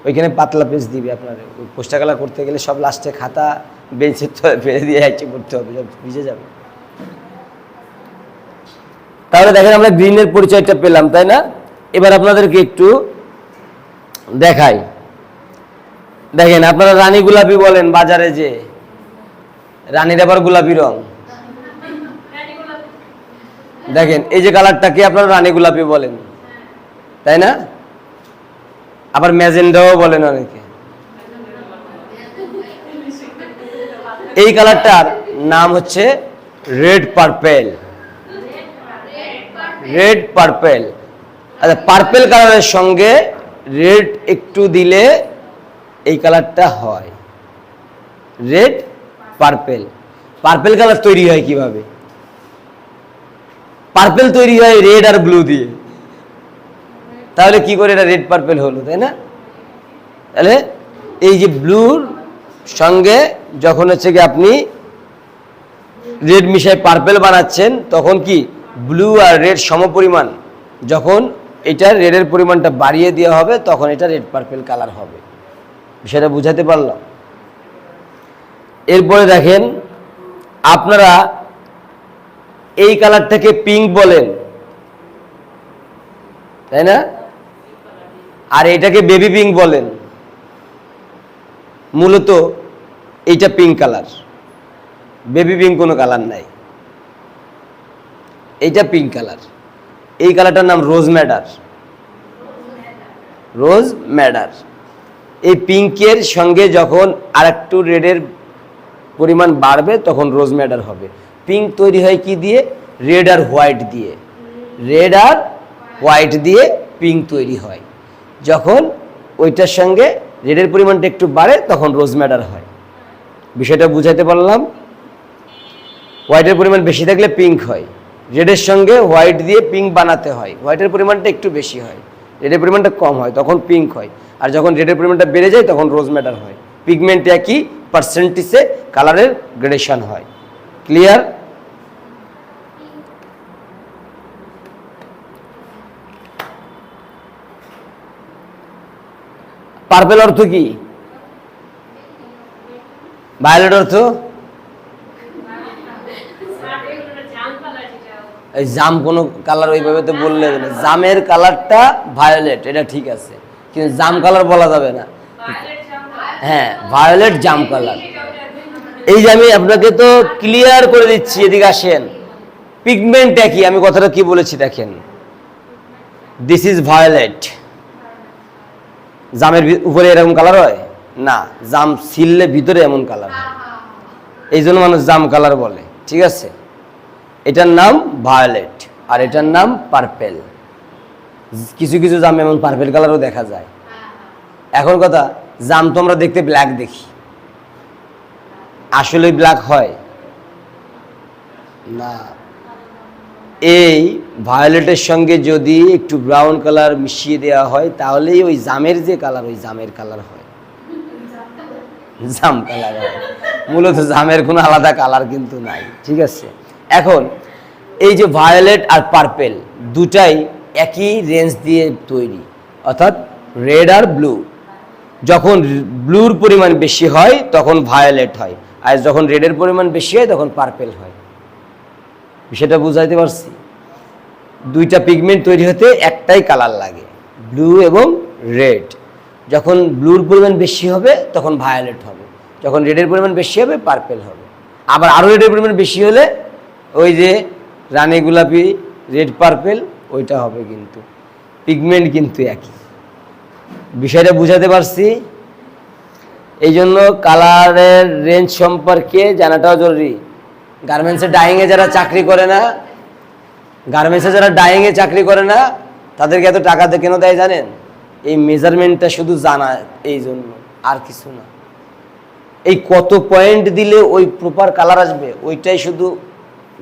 Speaker 1: ওইখানে পাতলা পেজ দিবে আপনার। ওই পোস্টার কালার করতে গেলে সব লাস্টে খাতা বেঞ্চের ফেলে দিয়ে হ্যাচে করতে হবে, সব ভিজে যাবে। তাহলে দেখেন আমরা গ্রিনের পরিচয়টা পেলাম, তাই না? এবার আপনাদেরকে একটু দেখাই। দেখেন আপনারা রানী গোলাপি বলেন বাজারে, যে রানীর আবার গোলাপি রং। দেখেন এই যে কালারটাকে আপনারা রানী গোলাপি বলেন, তাই না? আবার ম্যাজেন্ডাও বলেন অনেকে। এই কালারটার নাম হচ্ছে রেড পার্পেল। Red purple. আচ্ছা, পার্পেল কালারের সঙ্গে রেড একটু দিলে এই কালারটা হয় রেড পার্পেল। পার্পেল কালার তৈরি হয় কিভাবে? পার্পেল তৈরি হয় রেড আর ব্লু দিয়ে। তাহলে কি করে এটা রেড পার্পেল হলো, তাই না? তাহলে এই যে ব্লুর সঙ্গে যখন হচ্ছে কি আপনি রেড মিশাই পার্পেল বানাচ্ছেন, তখন কি ব্লু আর রেড সমপরিমাণ। যখন এটা রেডের পরিমাণটা বাড়িয়ে দেওয়া হবে তখন এটা রেড পার্পেল কালার হবে। বিষয়টা বুঝাতে পারলাম? এরপরে দেখেন আপনারা এই কালারটাকে পিঙ্ক বলেন, তাই না? আর এটাকে বেবি পিঙ্ক বলেন। মূলত এইটা পিঙ্ক কালার, বেবি পিঙ্ক কোনো কালার নাই, এইটা পিঙ্ক কালার। এই কালারটার নাম রোজ ম্যাডার। রোজ ম্যাডার। এই পিঙ্কের সঙ্গে যখন আরেকটু রেডের পরিমাণ বাড়বে তখন রোজ ম্যাডার হবে। পিঙ্ক তৈরি হয় কি দিয়ে? রেড আর হোয়াইট দিয়ে। রেড আর হোয়াইট দিয়ে পিঙ্ক তৈরি হয়। যখন ওইটার সঙ্গে রেডের পরিমাণটা একটু বাড়ে তখন রোজ ম্যাডার হয়। বিষয়টা বুঝাইতে পারলাম? হোয়াইটের পরিমাণ বেশি থাকলে পিঙ্ক হয়, রেডের সঙ্গে হোয়াইট দিয়ে পিঙ্ক বানাতে হয়, হোয়াইটের পরিমাণটা একটু বেশি হয়, রেডের পরিমাণটা কম হয়, তখন পিঙ্ক হয়। আর যখন রেডের পরিমাণটা বেড়ে যায় তখন রোজ ম্যাডার হয়। পিগমেন্ট একই, পার্সেন্টেজে কালারের গ্রেডেশন হয়। ক্লিয়ার? পার্পেল অর্থ কি? ভায়োলেট অর্থ? এই জাম কোনো কালার ওইভাবে তো বললে না। জামের কালারটা ভায়োলেট, এটা ঠিক আছে, কিন্তু জাম কালার বলা যাবে না। হ্যাঁ, ভায়োলেট জাম কালার। এই যে আমি আপনাকে তো ক্লিয়ার করে দিচ্ছি, এদিকে আসেন। পিগমেন্ট একই, আমি কথাটা কি বলেছি দেখেন। This is violet. জামের উপরে এরকম কালার হয় না, জাম ছিললে ভিতরে এমন কালার হয়, এই জন্য মানুষ জাম কালার বলে। ঠিক আছে? এটার নাম ভায়োলেট আর এটার নাম পার্পেল। কিছু কিছু জাম এমন পার্পেল কালারও দেখা যায়। এখন কথা, জাম তো আমরা দেখতে ব্ল্যাক দেখি, আসলে ব্ল্যাক হয় না। এই ভায়োলেটের সঙ্গে যদি একটু ব্রাউন কালার মিশিয়ে দেওয়া হয় তাহলেই ওই জামের যে কালার, ওই জামের কালার হয়, জাম কালার হয়। মূলত জামের কোনো আলাদা কালার কিন্তু নাই। ঠিক আছে? এখন এই যে ভায়োলেট আর পার্পেল দুটাই একই রেঞ্জ দিয়ে তৈরি, অর্থাৎ রেড আর ব্লু। যখন ব্লুর পরিমাণ বেশি হয় তখন ভায়োলেট হয়, আর যখন রেডের পরিমাণ বেশি হয় তখন পার্পেল হয়। বিষয়টা বুঝাইতে পারছি? দুইটা পিগমেন্ট তৈরি হতে একটাই কালার লাগে, ব্লু এবং রেড। যখন ব্লুর পরিমাণ বেশি হবে তখন ভায়োলেট হবে, যখন রেডের পরিমাণ বেশি হবে পার্পেল হবে। আবার আরও রেডের পরিমাণ বেশি হলে ওই যে রানী গোলাপি, রেড পার্পেল, ওইটা হবে। কিন্তু পিগমেন্ট কিন্তু একই। বিষয়টা বুঝাতে পারছি? এই জন্য কালারের রেঞ্জ সম্পর্কে জানাটাও জরুরি। গার্মেন্টসে ডাইংয়ে যারা চাকরি করে না, গার্মেন্টসে যারা ডাইংয়ে চাকরি করে না তাদেরকে এত টাকা কেন দেয় জানেন? এই মেজারমেন্টটা শুধু জানা, এই জন্য, আর কিছু না। এই কত পয়েন্ট দিলে ওই প্রপার কালার আসবে ওইটাই শুধু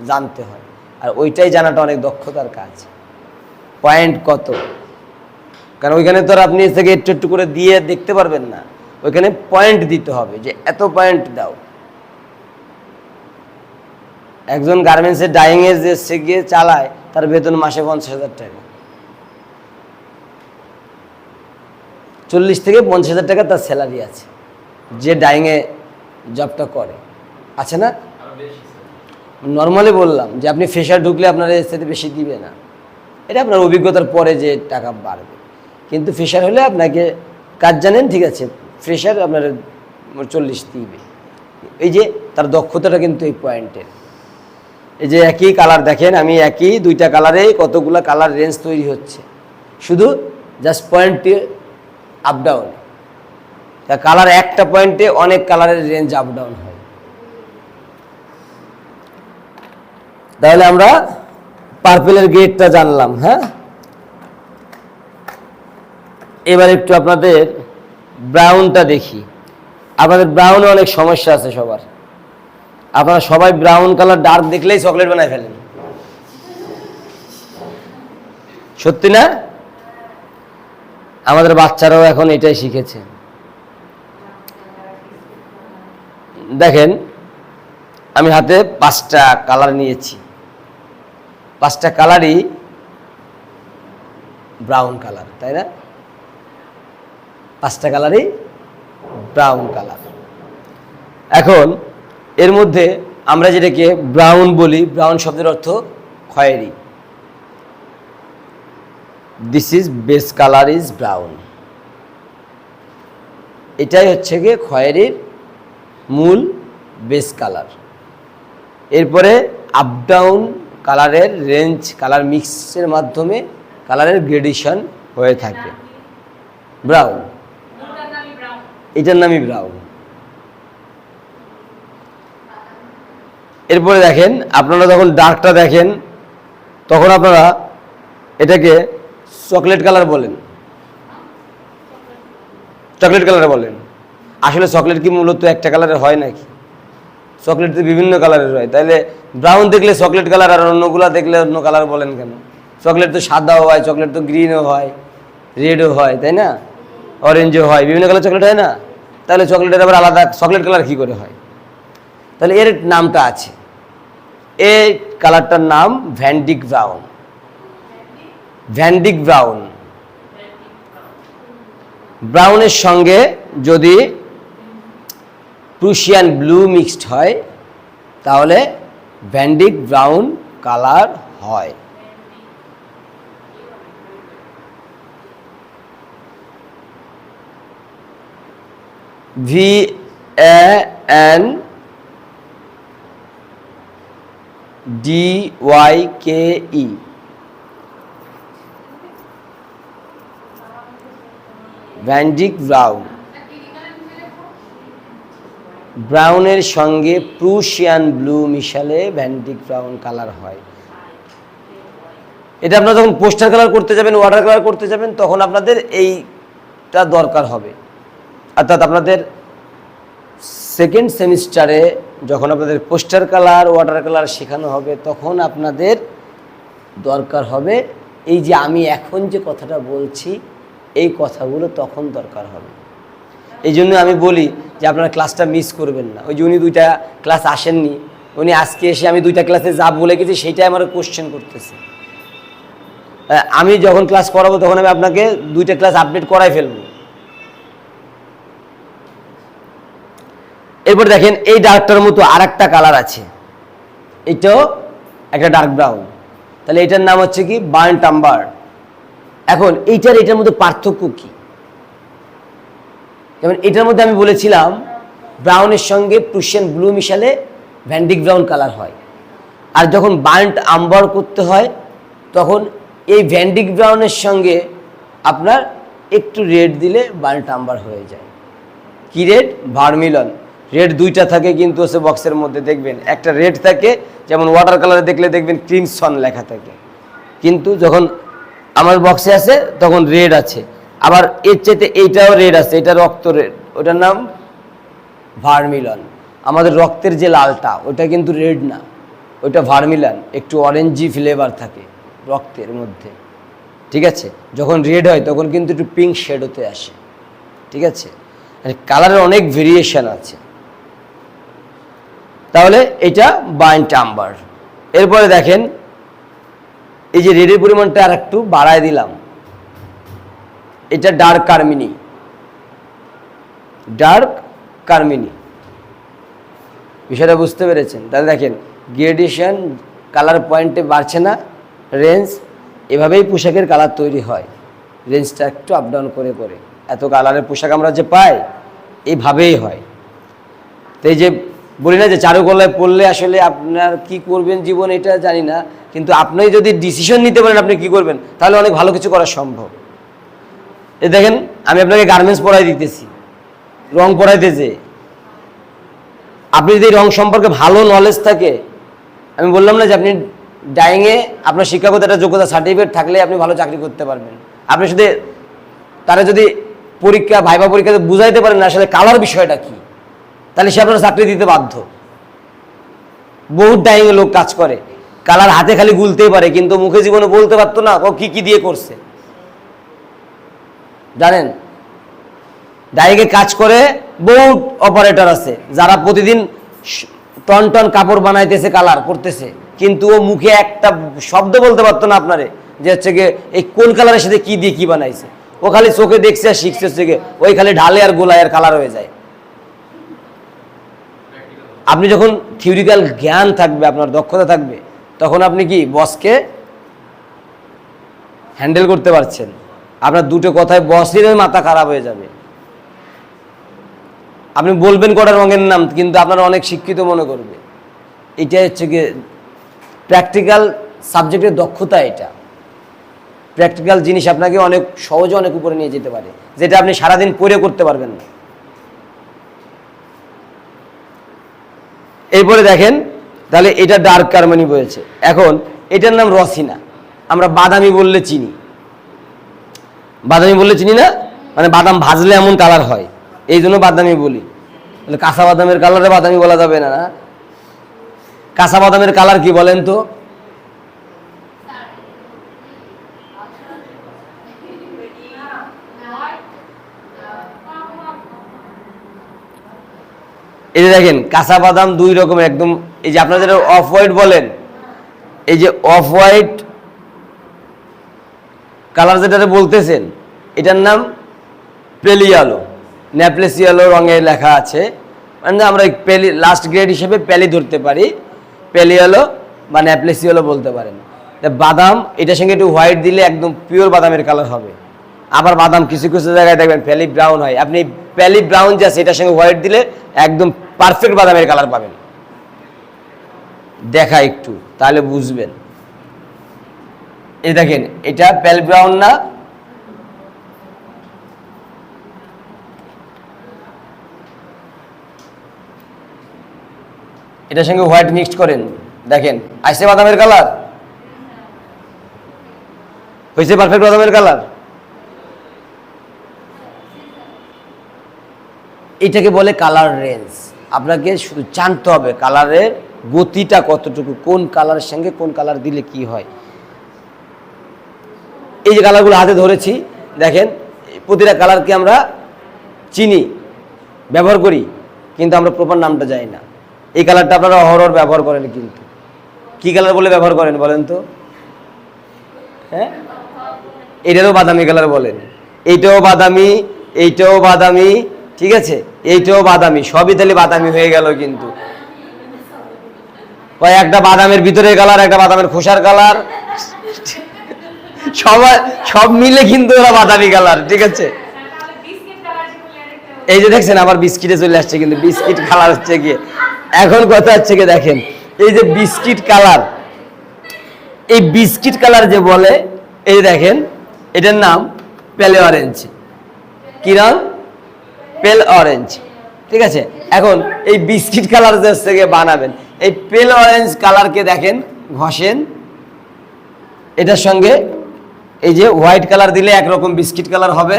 Speaker 1: জানতে হয়, আর ওইটাই জানাটা অনেক দক্ষতার কাজ। পয়েন্ট কত, কারণ ওইখানে তো আর আপনি এর থেকে একটু একটু করে দিয়ে দেখতে পারবেন না, ওইখানে পয়েন্ট দিতে হবে যে এত পয়েন্ট দাও। একজন গার্মেন্টসের ডাইংয়ের যে সে গিয়ে চালায় তার বেতন মাসে 50,000 টাকা, 40 থেকে 50,000 টাকা তার স্যালারি আছে, যে ডাইংয়ে জবটা করে, আছে না? নর্মালি বললাম যে আপনি ফ্রেশার ঢুকলে আপনার এর সাথে বেশি দিবে না, এটা আপনার অভিজ্ঞতার পরে যে টাকা বাড়বে। কিন্তু ফ্রেশার হলে আপনাকে কাজ জানেন, ঠিক আছে, ফ্রেশার আপনার 40 দিবে। এই যে তার দক্ষতাটা কিন্তু এই পয়েন্টের। এই যে একই কালার দেখেন, আমি একই দুইটা কালারে কতগুলো কালার রেঞ্জ তৈরি হচ্ছে, শুধু জাস্ট পয়েন্টে আপ ডাউন। তা কালার একটা পয়েন্টে অনেক কালারের রেঞ্জ আপ ডাউন হয়। তাহলে আমরা পার্পেলের গ্রেডটা জানলাম। হ্যাঁ, এবার একটু আপনাদের ব্রাউনটা দেখি। আপনাদের ব্রাউনে অনেক সমস্যা আছে সবার, আপনারা সবাই ব্রাউন কালার ডার্ক দেখলেই চকলেট বানায় ফেলেন, সত্যি না? আমাদের বাচ্চারাও এখন এটাই শিখেছে। দেখেন আমি হাতে 5টা কালার নিয়েছি, 5টা কালারই ব্রাউন কালার, তাই না? 5টা কালারই ব্রাউন কালার। এখন এর মধ্যে আমরা যেটাকে ব্রাউন বলি, ব্রাউন শব্দের অর্থ খয়েরি। This is base colour is brown, এটাই হচ্ছে গিয়ে খয়েরির মূল বেস কালার। এরপরে আপ ডাউন কালারের রেঞ্জ, কালার মিক্সের মাধ্যমে কালারের গ্রেডেশন হয়ে থাকে। ব্রাউন, এটার নামই ব্রাউন। এরপরে দেখেন আপনারা যখন ডার্কটা দেখেন তখন আপনারা এটাকে চকলেট কালার বলেন, চকলেট কালার বলেন। আসলে চকলেট কি মূলত একটা কালারের হয় নাকি? চকলেট তো বিভিন্ন কালারের হয়, তাহলে ব্রাউন দেখলে চকলেট কালার আর অন্যগুলা দেখলে অন্য কালার বলেন কেন? চকলেট তো সাদাও হয়, চকলেট তো গ্রিনও হয়, রেডও হয়, তাই না? অরেঞ্জও হয়, বিভিন্ন কালার চকলেট হয় না? তাহলে চকলেটের আবার আলাদা চকলেট কালার কি করে হয়? তাহলে এর নামটা আছে, এই কালারটার নাম ভ্যান্ডিক ব্রাউন। ভ্যান্ডিক ব্রাউন, ব্রাউনের সঙ্গে যদি প্রুশিয়ান ব্লু মিক্সড হয় তাহলে ভ্যান্ডিক ব্রাউন কালার হয়। VANDYKE, Vandyke brown. ব্রাউনের সঙ্গে প্রুশিয়ান ব্লু মিশালে ভ্যান্ডিক ব্রাউন কালার হয়। এটা আপনারা যখন পোস্টার কালার করতে যাবেন, ওয়াটার কালার করতে যাবেন, তখন আপনাদের এইটা দরকার হবে। অর্থাৎ আপনাদের সেকেন্ড সেমিস্টারে যখন আপনাদের পোস্টার কালার, ওয়াটার কালার শেখানো হবে, তখন আপনাদের দরকার হবে এই যে আমি এখন যে কথাটা বলছি, এই কথাগুলো তখন দরকার হবে। এই জন্য আমি বলি যে আপনারা ক্লাসটা মিস করবেন না। ওই যে উনি 2টা ক্লাস আসেননি, উনি আজকে এসে আমি 2টা ক্লাসে যা বলে গেছি সেইটাই আমার কোশ্চেন করতেছে। আমি যখন ক্লাস করাবো তখন আমি আপনাকে 2টা ক্লাস আপডেট করাই ফেলবো। এরপর দেখেন এই ডার্কটার মতো আর একটা কালার আছে, এটাও একটা ডার্ক ব্রাউন। তাহলে এটার নাম হচ্ছে কি বার্ন্ট আম্বার। এখন এটার মধ্যে পার্থক্য কি? যেমন এটার মধ্যে আমি বলেছিলাম ব্রাউনের সঙ্গে প্রুশিয়ান ব্লু মিশালে ভ্যান্ডিক ব্রাউন কালার হয়, আর যখন বার্ন্ট আম্বার করতে হয় তখন এই ভ্যান্ডিক ব্রাউনের সঙ্গে আপনার একটু রেড দিলে বার্ন্ট আম্বার হয়ে যায়। কি রেড? ভার্মিলন। রেড 2টা থাকে কিন্তু সে বক্সের মধ্যে দেখবেন, একটা রেড থাকে, যেমন ওয়াটার কালারে দেখলে দেখবেন ক্রিমসন লেখা থাকে, কিন্তু যখন আমার বক্সে আছে তখন রেড আছে। আবার এর চাইতে এইটাও রেড আছে, এটা রক্ত রেড, ওটার নাম ভার্মিলন। আমাদের রক্তের যে লালটা ওটা কিন্তু রেড না, ওইটা ভার্মিলন, একটু অরেঞ্জি ফ্লেভার থাকে রক্তের মধ্যে, ঠিক আছে। যখন রেড হয় তখন কিন্তু একটু পিঙ্ক শেড হতে আসে, ঠিক আছে। কালারের অনেক ভেরিয়েশন আছে। তাহলে এটা বাইন্ড আম্বার। এরপরে দেখেন এই যে রেডের পরিমাণটা আর একটু বাড়ায় দিলাম, এটা ডার্ক কার্মিনি, ডার্ক কার্মিনি। বিষয়টা বুঝতে পেরেছেন? তাহলে দেখেন গ্রেডেশন, কালার পয়েন্টে বাড়ছে না, রেঞ্জ। এভাবেই পোশাকের কালার তৈরি হয়, রেঞ্জটা একটু আপ ডাউন করে করে। এত কালারের পোশাক আমরা যে পাই এইভাবেই হয়। তো এই যে বলি না যে চারুকলায় পড়লে আসলে আপনার কি করবেন জীবন এটা জানি না, কিন্তু আপনি যদি ডিসিশন নিতে পারেন আপনি কি করবেন, তাহলে অনেক ভালো কিছু করা সম্ভব। এই দেখেন আমি আপনাকে গার্মেন্টস পড়াই দিতেছি, রং পড়াইতেছে। আপনি যদি রং সম্পর্কে ভালো নলেজ থাকে, আমি বললাম না যে আপনি ডাইংয়ে আপনার শিক্ষাগত একটা যোগ্যতা সার্টিফিকেট থাকলে আপনি ভালো চাকরি করতে পারবেন। আপনি শুধু তারা যদি পরীক্ষা ভাইবা পরীক্ষাতে বুঝাইতে পারেন না আসলে কালার বিষয়টা কি, তাহলে সে আপনার চাকরি দিতে বাধ্য। বহুত ডাইংয়ে লোক কাজ করে, কালার হাতে খালি গুলতেই পারে, কিন্তু মুখে জীবনে বলতে পারতো না ও কি কি দিয়ে করছে। জানেন ডাইংয়ে কাজ করে বহুত অপারেটর আছে যারা প্রতিদিন টন টন কাপড় বানাইতেছে, কালার করতেছে, কিন্তু ও মুখে একটা শব্দ বলতে পারতো না আপনারে যে হচ্ছে গিয়ে এই কোন কালারের সাথে কি দিয়ে কি বানাইছে। ও খালি চোখে দেখছে আর শিখছে, হচ্ছে গিয়ে ওই খালি ঢালে আর গোলায় আর কালার হয়ে যায়। আপনি যখন থিওরিক্যাল জ্ঞান থাকবে, আপনার দক্ষতা থাকবে, তখন আপনি কি বসকে হ্যান্ডেল করতে পারছেন। আপনার দুটো কথায় বসের মাথা খারাপ হয়ে যাবে। আপনি বলবেন কটা রঙের নাম, কিন্তু আপনারা অনেক শিক্ষিত মনে করবে। এটাই হচ্ছে গিয়ে প্র্যাকটিক্যাল সাবজেক্টের দক্ষতা। এটা প্র্যাকটিক্যাল জিনিস আপনাকে অনেক সহজে অনেক উপরে নিয়ে যেতে পারে, যেটা আপনি সারাদিন পড়ে করতে পারবেন না। এরপরে দেখেন তাহলে এটা ডার্ক কার্মিনি বলেছে। এখন এটার নাম রসিনা, আমরা বাদামি বললে চিনি। বাদামি বললে চিনি না, মানে বাদাম ভাজলে এমন কালার হয়, এই জন্য বাদামি বলি। কাঁচা বাদামের কালারে বাদামি বলা যাবে না। কাঁচা বাদামের কালার কি বলেন তো? এই যে দেখেন কাঁচা বাদাম দুই রকমের একদম। এই যে আপনারা যেটা অফ হোয়াইট বলেন, এই যে অফ হোয়াইট কালার যেটা বলতেছেন, এটার নাম পেলিয়ালো, নেপলেস ইয়েলো রঙে লেখা আছে। মানে আমরা পেলি লাস্ট গ্রেড হিসেবে পেলি ধরতে পারি, পেলিয়ালো বা নেপলেস ইয়েলো বলতে পারেন। বাদাম এটার সঙ্গে একটু হোয়াইট দিলে একদম পিওর বাদামের কালার হবে। আবার বাদাম কিছু কিছু জায়গায় দেখবেন পেলি ব্রাউন হয়, আপনি পেলি ব্রাউন যে আছে এটার সঙ্গে হোয়াইট দিলে একদম পারফেক্ট বাদামের কালার পাবেন। দেখা একটু তাহলে বুঝবেন। এই দেখেন এটা পেল ব্রাউন না, এটার সঙ্গে হোয়াইট মিক্সড করেন, দেখেন আইসে বাদামের কালার হয়েছে, পারফেক্ট বাদামের কালার। এটাকে বলে কালার রেঞ্জ। আপনাকে শুধু জানতে হবে কালারের গতিটা কতটুকু, কোন কালারের সঙ্গে কোন কালার দিলে কি হয়। এই যে কালারগুলো হাতে ধরেছি দেখেন, প্রতিটা কালারকে আমরা চিনি, ব্যবহার করি, কিন্তু আমরা প্রপার নামটা জানি না। এই কালারটা আপনারা অহরহ ব্যবহার করেন, কিন্তু কি কালার বলে ব্যবহার করেন বলেন তো? হ্যাঁ, এটারও বাদামি কালার বলেন, এইটাও বাদামি, এইটাও বাদামি, ঠিক আছে, এইটাও বাদামি, সবই তাহলে বাদামি হয়ে গেল। কিন্তু একটা বাদামের ভিতরের কালার, একটা বাদামের খোসার কালার, সব মিলে কিন্তু ওরা বাদামি কালার, ঠিক আছে। এই যে দেখছেন আবার বিস্কিটে চলে আসছে, কিন্তু বিস্কিট কালার হচ্ছে গিয়ে। এখন কথা হচ্ছে গিয়ে দেখেন এই যে বিস্কিট কালার, এই বিস্কিট কালার যে বলে, এই দেখেন এটার নাম পেলে অরেঞ্জ। কি রং? পেল অরেঞ্জ, ঠিক আছে। এখন এই বিস্কিট কালার যে হচ্ছে গিয়ে বানাবেন, এই পেল অরেঞ্জ কালারকে দেখেন ঘষেন, এটার সঙ্গে এই যে হোয়াইট কালার দিলে একরকম বিস্কিট কালার হবে,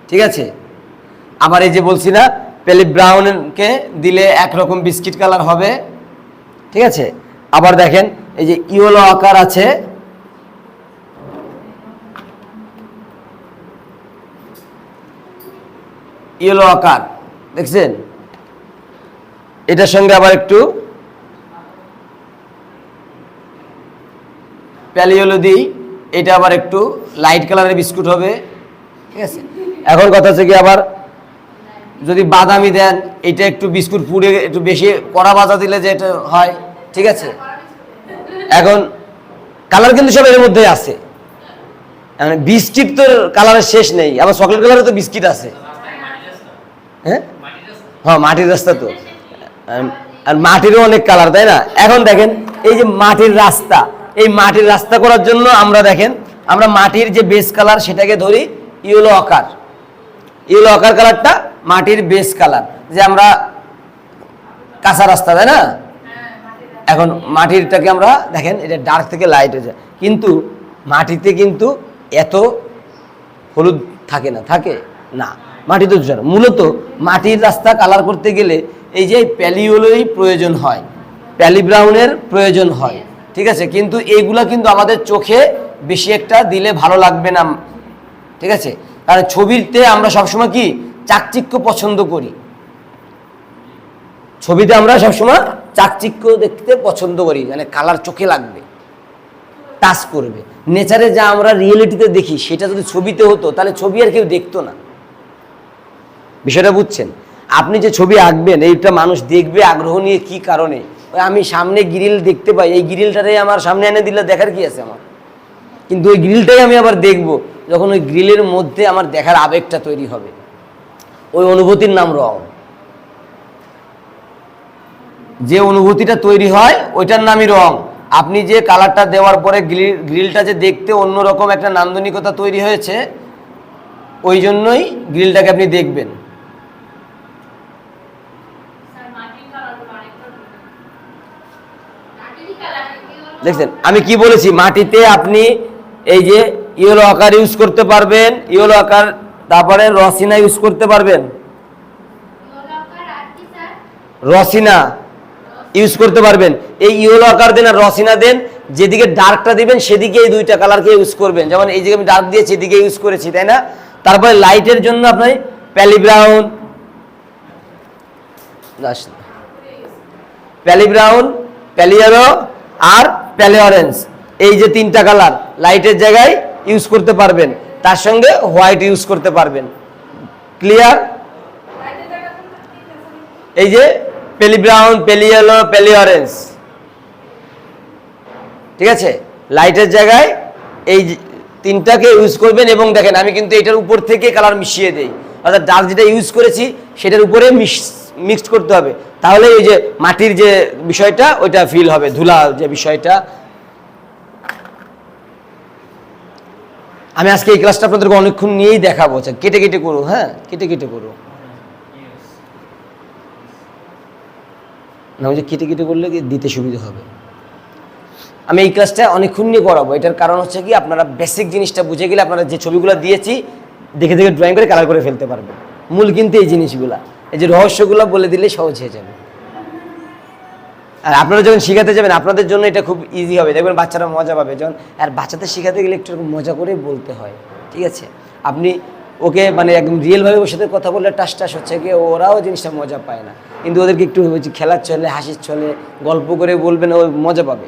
Speaker 1: ঠিক আছে। আবার এই যে বলছি না পেলি ব্রাউনকে দিলে একরকম বিস্কিট কালার হবে, ঠিক আছে। আবার দেখেন এই যে ইয়েলো আকার আছে, ইয়েলো আকার দেখছেন, এটার সঙ্গে আবার একটু প্যালিওলো দিই, এটা আবার একটু লাইট কালারের বিস্কুট হবে, ঠিক আছে। এখন কথা হচ্ছে কি, আবার যদি বাদামি দেন, এটা একটু বিস্কুট পুড়ে একটু বেশি কড়া ভাজা দিলে যে এটা হয়, ঠিক আছে। এখন কালার কিন্তু সব এর মধ্যে আছে, বিস্কিট তো কালারের শেষ নেই, আবার চকলেট কালারে তো বিস্কিট আছে, হ্যাঁ হ্যাঁ মাটির রাস্তা তো, আর মাটিরও অনেক কালার, তাই না। এখন দেখেন এই যে মাটির রাস্তা, এই মাটির রাস্তা করার জন্য আমরা দেখেন আমরা মাটির যে বেস কালার সেটাকে ধরি ইয়েলো আকার, ইয়েলো আকার কালারটা মাটির বেস কালার, যে আমরা কাঁচা রাস্তা, তাই না। এখন মাটিরটাকে আমরা দেখেন এটা ডার্ক থেকে লাইট হয়ে যায়, কিন্তু মাটিতে কিন্তু এত হলুদ থাকে না, থাকে না, মাটিতে মূলত মাটির রাস্তা কালার করতে গেলে এই যে প্যালিওলোই প্রয়োজন হয়, প্যালি ব্রাউনের প্রয়োজন হয়, ঠিক আছে। কিন্তু এইগুলা কিন্তু আমাদের চোখে বেশি একটা দিলে ভালো লাগবে না, ঠিক আছে। কারণ ছবিতে আমরা সবসময় কি চাকচিক্য পছন্দ করি, ছবিতে আমরা সবসময় চাকচিক্য দেখতে পছন্দ করি, মানে কালার চোখে লাগবে, টাচ করবে। নেচারে যা আমরা রিয়েলিটিতে দেখি সেটা যদি ছবিতে হতো তাহলে ছবি আর কেউ দেখতো না, বিষয়টা বুঝছেন। আপনি যে ছবি আঁকবেন এইটা মানুষ দেখবে আগ্রহ নিয়ে, কি কারণে, আমি সামনে গ্রিল দেখতে পাই, এই গ্রিলটারে আমার সামনে এনে দিলে দেখার কি আছে আমার, কিন্তু ওই গ্রিলটাই আমি আবার দেখব যখন ওই গ্রিলের মধ্যে আমার দেখার আবেগটা তৈরি হবে, ওই অনুভূতির নাম রং। যে অনুভূতিটা তৈরি হয় ওইটার নামই রং। আপনি যে কালারটা দেওয়ার পরে গ্রিলটা যে দেখতে অন্যরকম একটা নান্দনিকতা তৈরি হয়েছে, ওই জন্যই গ্রিলটাকে আপনি দেখবেন। দেখছেন আমি কি বলেছি, মাটিতে আপনি এই যে ইয়েলো আকার ইউজ করতে পারবেন, ইয়েলো আকার, তারপরে রসিনা ইউজ করতে পারবেন, রসিনা ইউজ করতে পারবেন। এই ইয়েলো আকার দেন আর রসিনা দেন, যেদিকে ডার্কটা দিবেন সেদিকে এই দুইটা কালারকে ইউজ করবেন, যেমন এই দিকে আমি ডার্ক দিয়েছি এদিকে ইউজ করেছি, তাই না। তারপরে লাইটের জন্য আপনি প্যালি ব্রাউন, প্যালি ব্রাউন, প্যালি ইয়েলো আর প্যালি অরেঞ্জ, এই যে তিনটা কালার লাইটের জায়গায় ইউজ করতে পারবেন, তার সঙ্গে হোয়াইট ইউজ করতে পারবেন। ক্লিয়ার? এই যে পেলি ব্রাউন, পেলি ইয়েলো, পেলি অরেঞ্জ, ঠিক আছে। লাইটের জায়গায় এই তিনটাকে ইউজ করবেন, এবং দেখেন আমি কিন্তু এটার উপর থেকে কালার মিশিয়ে দেই, অর্থাৎ ডার্ক যেটা ইউজ করেছি সেটার উপরে মিক্সড করতে হবে, তাহলে এই যে মাটির যে বিষয়টা ওইটা ফিল হবে, ধুলা যে বিষয়টা। আমি আজকে এই ক্লাসটা আপনাদেরকে অনেকক্ষণ নিয়েই দেখাবো, কেটে কেটে করো, হ্যাঁ কেটে কেটে করো না, ওই যে কেটে কেটে করলে দিতে সুবিধা হবে। আমি এই ক্লাসটা অনেকক্ষণ নিয়ে করাবো, এটার কারণ হচ্ছে কি আপনারা বেসিক জিনিসটা বুঝে গেলে আপনারা যে ছবিগুলো দিয়েছি দেখে দেখে ড্রয়িং করে কালার করে ফেলতে পারবেন। মূল কিন্তু এই জিনিসগুলা, এই যে রহস্যগুলো বলে দিলে সহজ হয়ে যাবে। আর আপনারা যখন শিখাতে যাবেন আপনাদের জন্য এটা খুব ইজি হবে, দেখবেন বাচ্চারা মজা পাবে যখন। আর বাচ্চাদের শেখাতে গেলে একটু মজা করে বলতে হয়, ঠিক আছে। আপনি ওকে মানে একদম রিয়েলভাবে ওর সাথে কথা বললে টাস টাস হচ্ছে কি, ওরাও জিনিসটা মজা পায় না, কিন্তু ওদেরকে একটু খেলার চলে, হাসির চলে, গল্প করে বলবেন, ও মজা পাবে।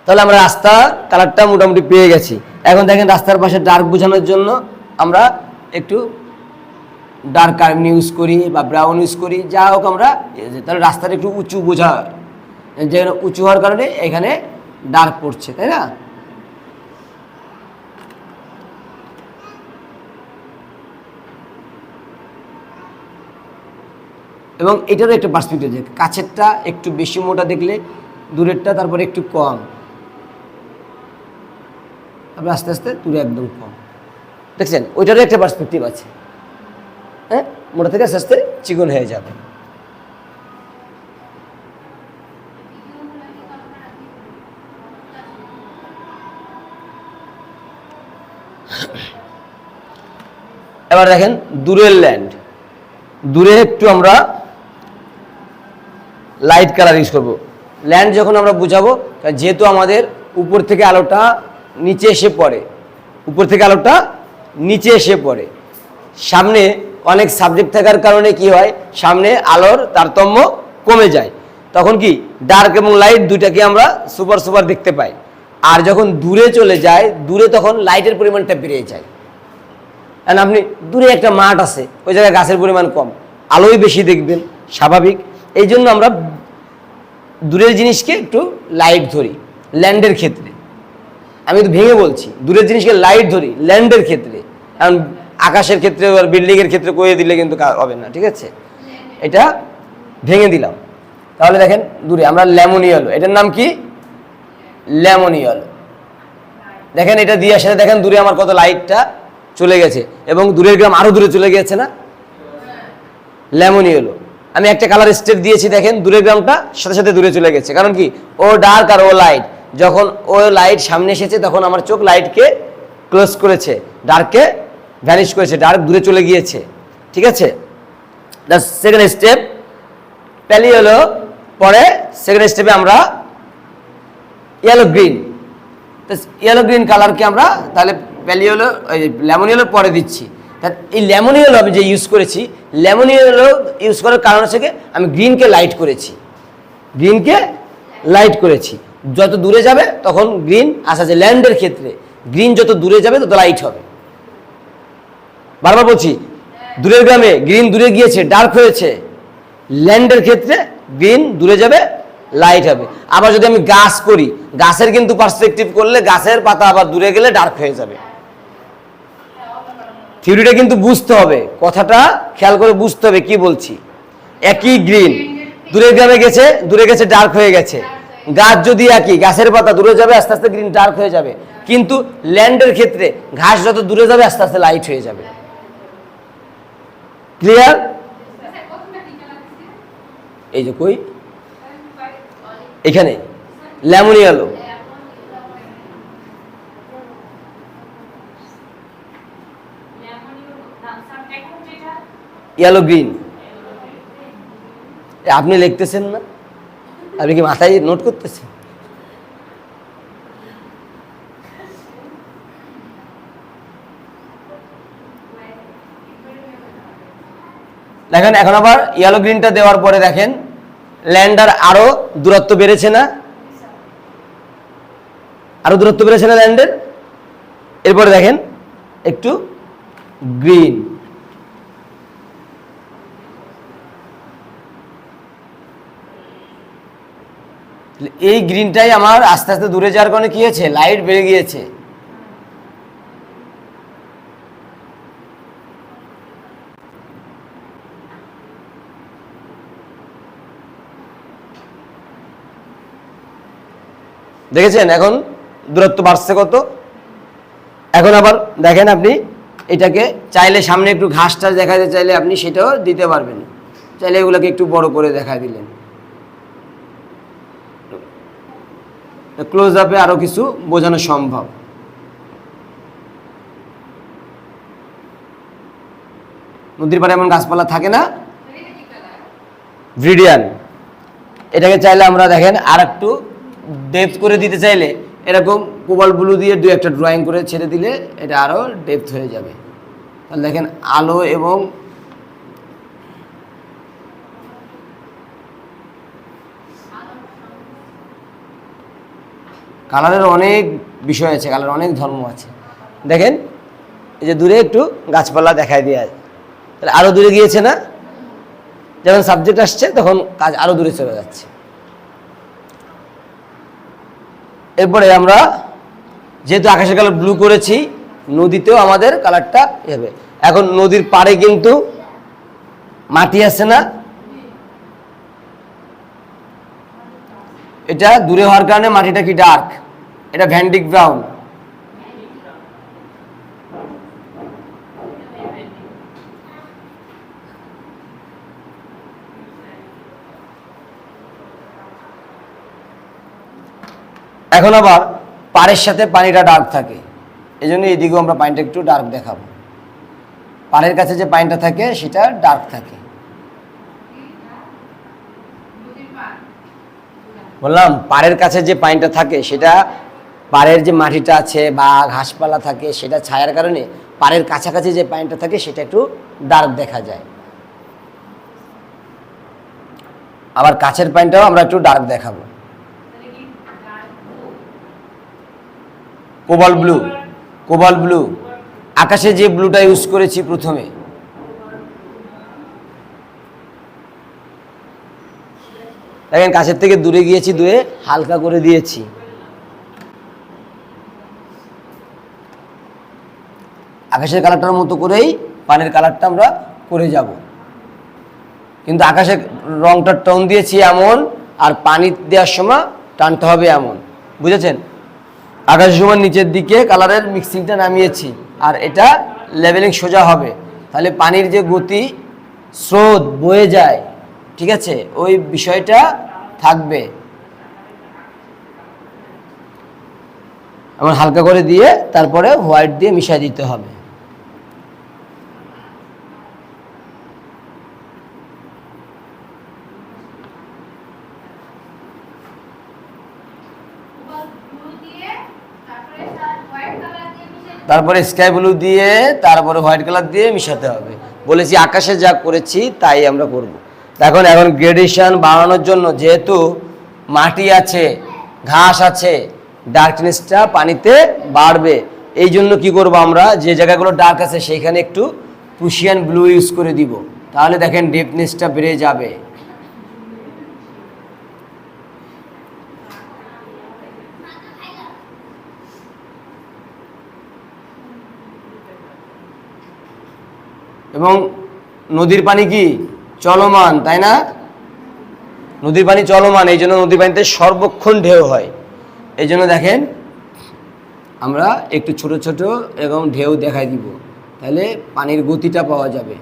Speaker 1: তাহলে আমরা রাস্তা কালারটা মোটামুটি পেয়ে গেছি। এখন দেখেন রাস্তার পাশে ডার্ক বোঝানোর জন্য আমরা একটু ডার্ক কার্বন ইউজ করি বা ব্রাউন ইউজ করি, যা হোক আমরা, তাহলে রাস্তাটা একটু উঁচু বোঝা, যেখানে উঁচু হওয়ার কারণে এখানে ডার্ক পড়ছে, তাই না। এবং এটারও একটা পার্সপেক্টিভ, যে কাছেরটা একটু বেশি মোটা দেখলে, দূরেরটা তারপরে একটু কম, তারপরে আস্তে আস্তে দূরে একদম কম, দেখছেন ওইটারও একটা পার্সপেক্টিভ আছে, হ্যাঁ মোটা থেকে আস্তে আস্তে চিকন হয়ে যাবে। এবার দেখেন দূরের ল্যান্ড, দূরে একটু আমরা লাইট কালার ইউজ করব। ল্যান্ড যখন আমরা বুঝাবো, যেহেতু আমাদের উপর থেকে আলোটা নিচে এসে পড়ে, উপর থেকে আলোটা নিচে এসে পড়ে, সামনে অনেক সাবজেক্ট থাকার কারণে কি হয়, সামনে আলোর তারতম্য কমে যায়, তখন কি ডার্ক এবং লাইট দুইটাকে আমরা সুপার সুপার দেখতে পাই। আর যখন দূরে চলে যায়, দূরে তখন লাইটের পরিমাণটা বেড়ে যায়। কারণ আপনি দূরে একটা মাঠ আছে, ওই জায়গায় গাছের পরিমাণ কম, আলোই বেশি দেখবেন, স্বাভাবিক। এই জন্য আমরা দূরের জিনিসকে একটু লাইট ধরি ল্যান্ডের ক্ষেত্রে। আমি তো ভেঙে বলছি, দূরের জিনিসকে লাইট ধরি ল্যান্ডের ক্ষেত্রে, কারণ আকাশের ক্ষেত্রে আর বিল্ডিংয়ের ক্ষেত্রে করে দিলে কিন্তু হবে না, ঠিক আছে? এটা ভেঙে দিলাম। তাহলে দেখেন দূরে আমরা লেমন ইয়েলো, এটার নাম কি? Lemon yellow. দেখেন এটা দিয়ে আসলে দেখেন দূরে আমার কত লাইটটা চলে গেছে, এবং দূরের গ্রাম আরো দূরে চলে গেছে না? Lemon yellow. আমি একটা কালার স্টেপ দিয়েছি, দেখেন দূরের গ্রামটা সাথে সাথে দূরে চলে গেছে, কারণ কি ও ডার্ক আর ও লাইট। যখন ও লাইট সামনে এসেছে তখন আমার চোখ লাইটকে ক্লোজ করেছে, ডার্ককে ভ্যানিশ করেছে, ডার্ক দূরে চলে গিয়েছে, ঠিক আছে? সেকেন্ড স্টেপ প্যালি হলো, পরে সেকেন্ড স্টেপে আমরা ইয়েলো গ্রিন, ইয়েলো গ্রিন কালারকে আমরা তাহলে প্যালি হলো লেমন ইয়েলোর পরে দিচ্ছি। এই লেমন ইয়েলো আমি যে ইউজ করেছি, লেমন ইয়েলো ইউজ করার কারণ হচ্ছে কি আমি গ্রিনকে লাইট করেছি, গ্রিনকে লাইট করেছি। যত দূরে যাবে তখন গ্রিন আসা যায়, ল্যান্ডের ক্ষেত্রে গ্রিন যত দূরে যাবে তত লাইট হবে। বারবার বলছি, দূরের গ্রামে গ্রিন দূরে গিয়েছে, ডার্ক হয়েছে, ল্যান্ডের ক্ষেত্রে গ্রিন দূরে যাবে, লাইট হবে। আবার যদি আমি গাছ করি, গাছের কিন্তু পার্সপেক্টিভ করলে গাছের পাতা আবার দূরে গেলে ডার্ক হয়ে যাবে। থিওরিটা কিন্তু বুঝতে হবে, কথাটা খেয়াল করে বুঝতে হবে কি বলছি। একই গ্রিন দূরের গ্রামে গেছে, দূরে গেছে ডার্ক হয়ে গেছে। গাছ যদি একই, গাছের পাতা দূরে যাবে আস্তে আস্তে গ্রিন ডার্ক হয়ে যাবে, কিন্তু ল্যান্ডের ক্ষেত্রে ঘাস যত দূরে যাবে আস্তে আস্তে লাইট হয়ে যাবে। ক্লিয়ার? এই যে কই এখানে লেমন ইয়েলো, ইয়েলো গ্রিন। আপনি লিখতেছেন না? আপনি কি মাথায় নোট করতেছেন? দেখেন এখন আবার ইয়েলো গ্রিনটা দেওয়ার পরে দেখেন ল্যান্ডার আরো দূরত্ব বেড়েছে না? আরো দূরত্ব বেড়েছে না ল্যান্ডের? এরপরে দেখেন একটু গ্রিন, এই গ্রিনটাই আমার আস্তে আস্তে দূরে যাওয়ার কারণে কি হয়েছে, লাইট বেড়ে গিয়েছে। দেখেছেন এখন দূরত্ব বাড়ছে কত। এখন আবার দেখেন আপনি এটাকে চাইলে সামনে একটু ঘাসটা দেখাতে চাইলে আপনি সেটাও দিতে পারবেন, চাইলে এগুলোকে একটু বড় করে দেখায় দিলেন। ক্লোজ আপে আরো কিছু বোঝানো সম্ভব। নদীর পাড়ে এমন গাছপালা থাকে না, ভিডিয়ান। এটাকে চাইলে আমরা দেখেন আর একটু ডেপথ করে দিতে চাইলে এরকম কোবাল্ট ব্লু দিয়ে দু একটা ড্রয়িং করে ছেড়ে দিলে এটা আরো ডেপথ হয়ে যাবে। তাহলে দেখেন আলো এবং কালারের অনেক বিষয় আছে, কালার অনেক ধর্ম আছে। দেখেন এই যে দূরে একটু গাছপালা দেখায় দিয়ে আছে, তাহলে আরো দূরে গিয়েছে না? যখন সাবজেক্ট আসছে তখন কাজ আরো দূরে চলে যাচ্ছে। এরপরে আমরা যেহেতু আকাশের কালার ব্লু করেছি, নদীতেও আমাদের কালারটা হবে। এখন নদীর পাড়ে কিন্তু মাটি আছে না, এটা দূরে হওয়ার কারণে মাটিটা কি ডার্ক, এটা ভ্যান্ডিক ব্রাউন। এখন আবার পাড়ের সাথে পানিটা ডার্ক থাকে, এই জন্য এইদিকেও আমরা পানিটা একটু ডার্ক দেখাবো। পাড়ের কাছে যে পানিটা থাকে সেটা ডার্ক থাকে। বললাম পাড়ের কাছে যে পানিটা থাকে সেটা, পাড়ের যে মাটিটা আছে বা ঘাসপালা থাকে সেটা ছায়ার কারণে পাড়ের কাছাকাছি যে পানিটা থাকে সেটা একটু ডার্ক দেখা যায়। আবার কাছের পানিটাও আমরা একটু ডার্ক দেখাবো। কোবাল্ট ব্লু, কোবাল্ট ব্লু, আকাশে যে ব্লুটা ইউজ করেছি প্রথমে, দেখেন কাছের থেকে দূরে গিয়েছি, দূরে হালকা করে দিয়েছি। আকাশের কালারটার মতো করেই পানির কালারটা আমরা করে যাব, কিন্তু আকাশের রংটা টোন দিয়েছি এমন, আর পানি দেওয়ার সময় টানতে হবে এমন, বুঝেছেন? আকাশের সময় নিচের দিকে কালারের মিক্সিংটা নামিয়েছি, আর এটা লেভেলিং সোজা হবে, তাহলে পানির যে গতি স্রোত বয়ে যায়, ঠিক আছে, ওই বিষয়টা থাকবে। এমন হালকা করে দিয়ে তারপরে হোয়াইট দিয়ে মিশিয়ে দিতে হবে। তারপরে স্কাই ব্লু দিয়ে তারপরে হোয়াইট কালার দিয়ে মিশাতে হবে। বলেছি আকাশে যা করেছি তাই আমরা করব। এখন গ্রেডেশন বাড়ানোর জন্য, যেহেতু মাটি আছে, ঘাস আছে, ডার্কনেসটা পানিতে বাড়বে, এই জন্য কি করব আমরা, যে জায়গাগুলো ডার্ক আছে সেইখানে একটু প্রুশিয়ান ব্লু ইউজ করে দিব, তাহলে দেখেন ডেপনেসটা বেড়ে যাবে। এবং নদীর পানি কি চলমান, তাই না? নদীর পানি চলমান, এই জন্য নদীর পানিতে সর্বক্ষণ ঢেউ হয়। এই জন্য দেখেন আমরা একটু ছোট ছোট এরকম ঢেউ দেখাই দিব, তাহলে পানির গতিটা পাওয়া যাবে।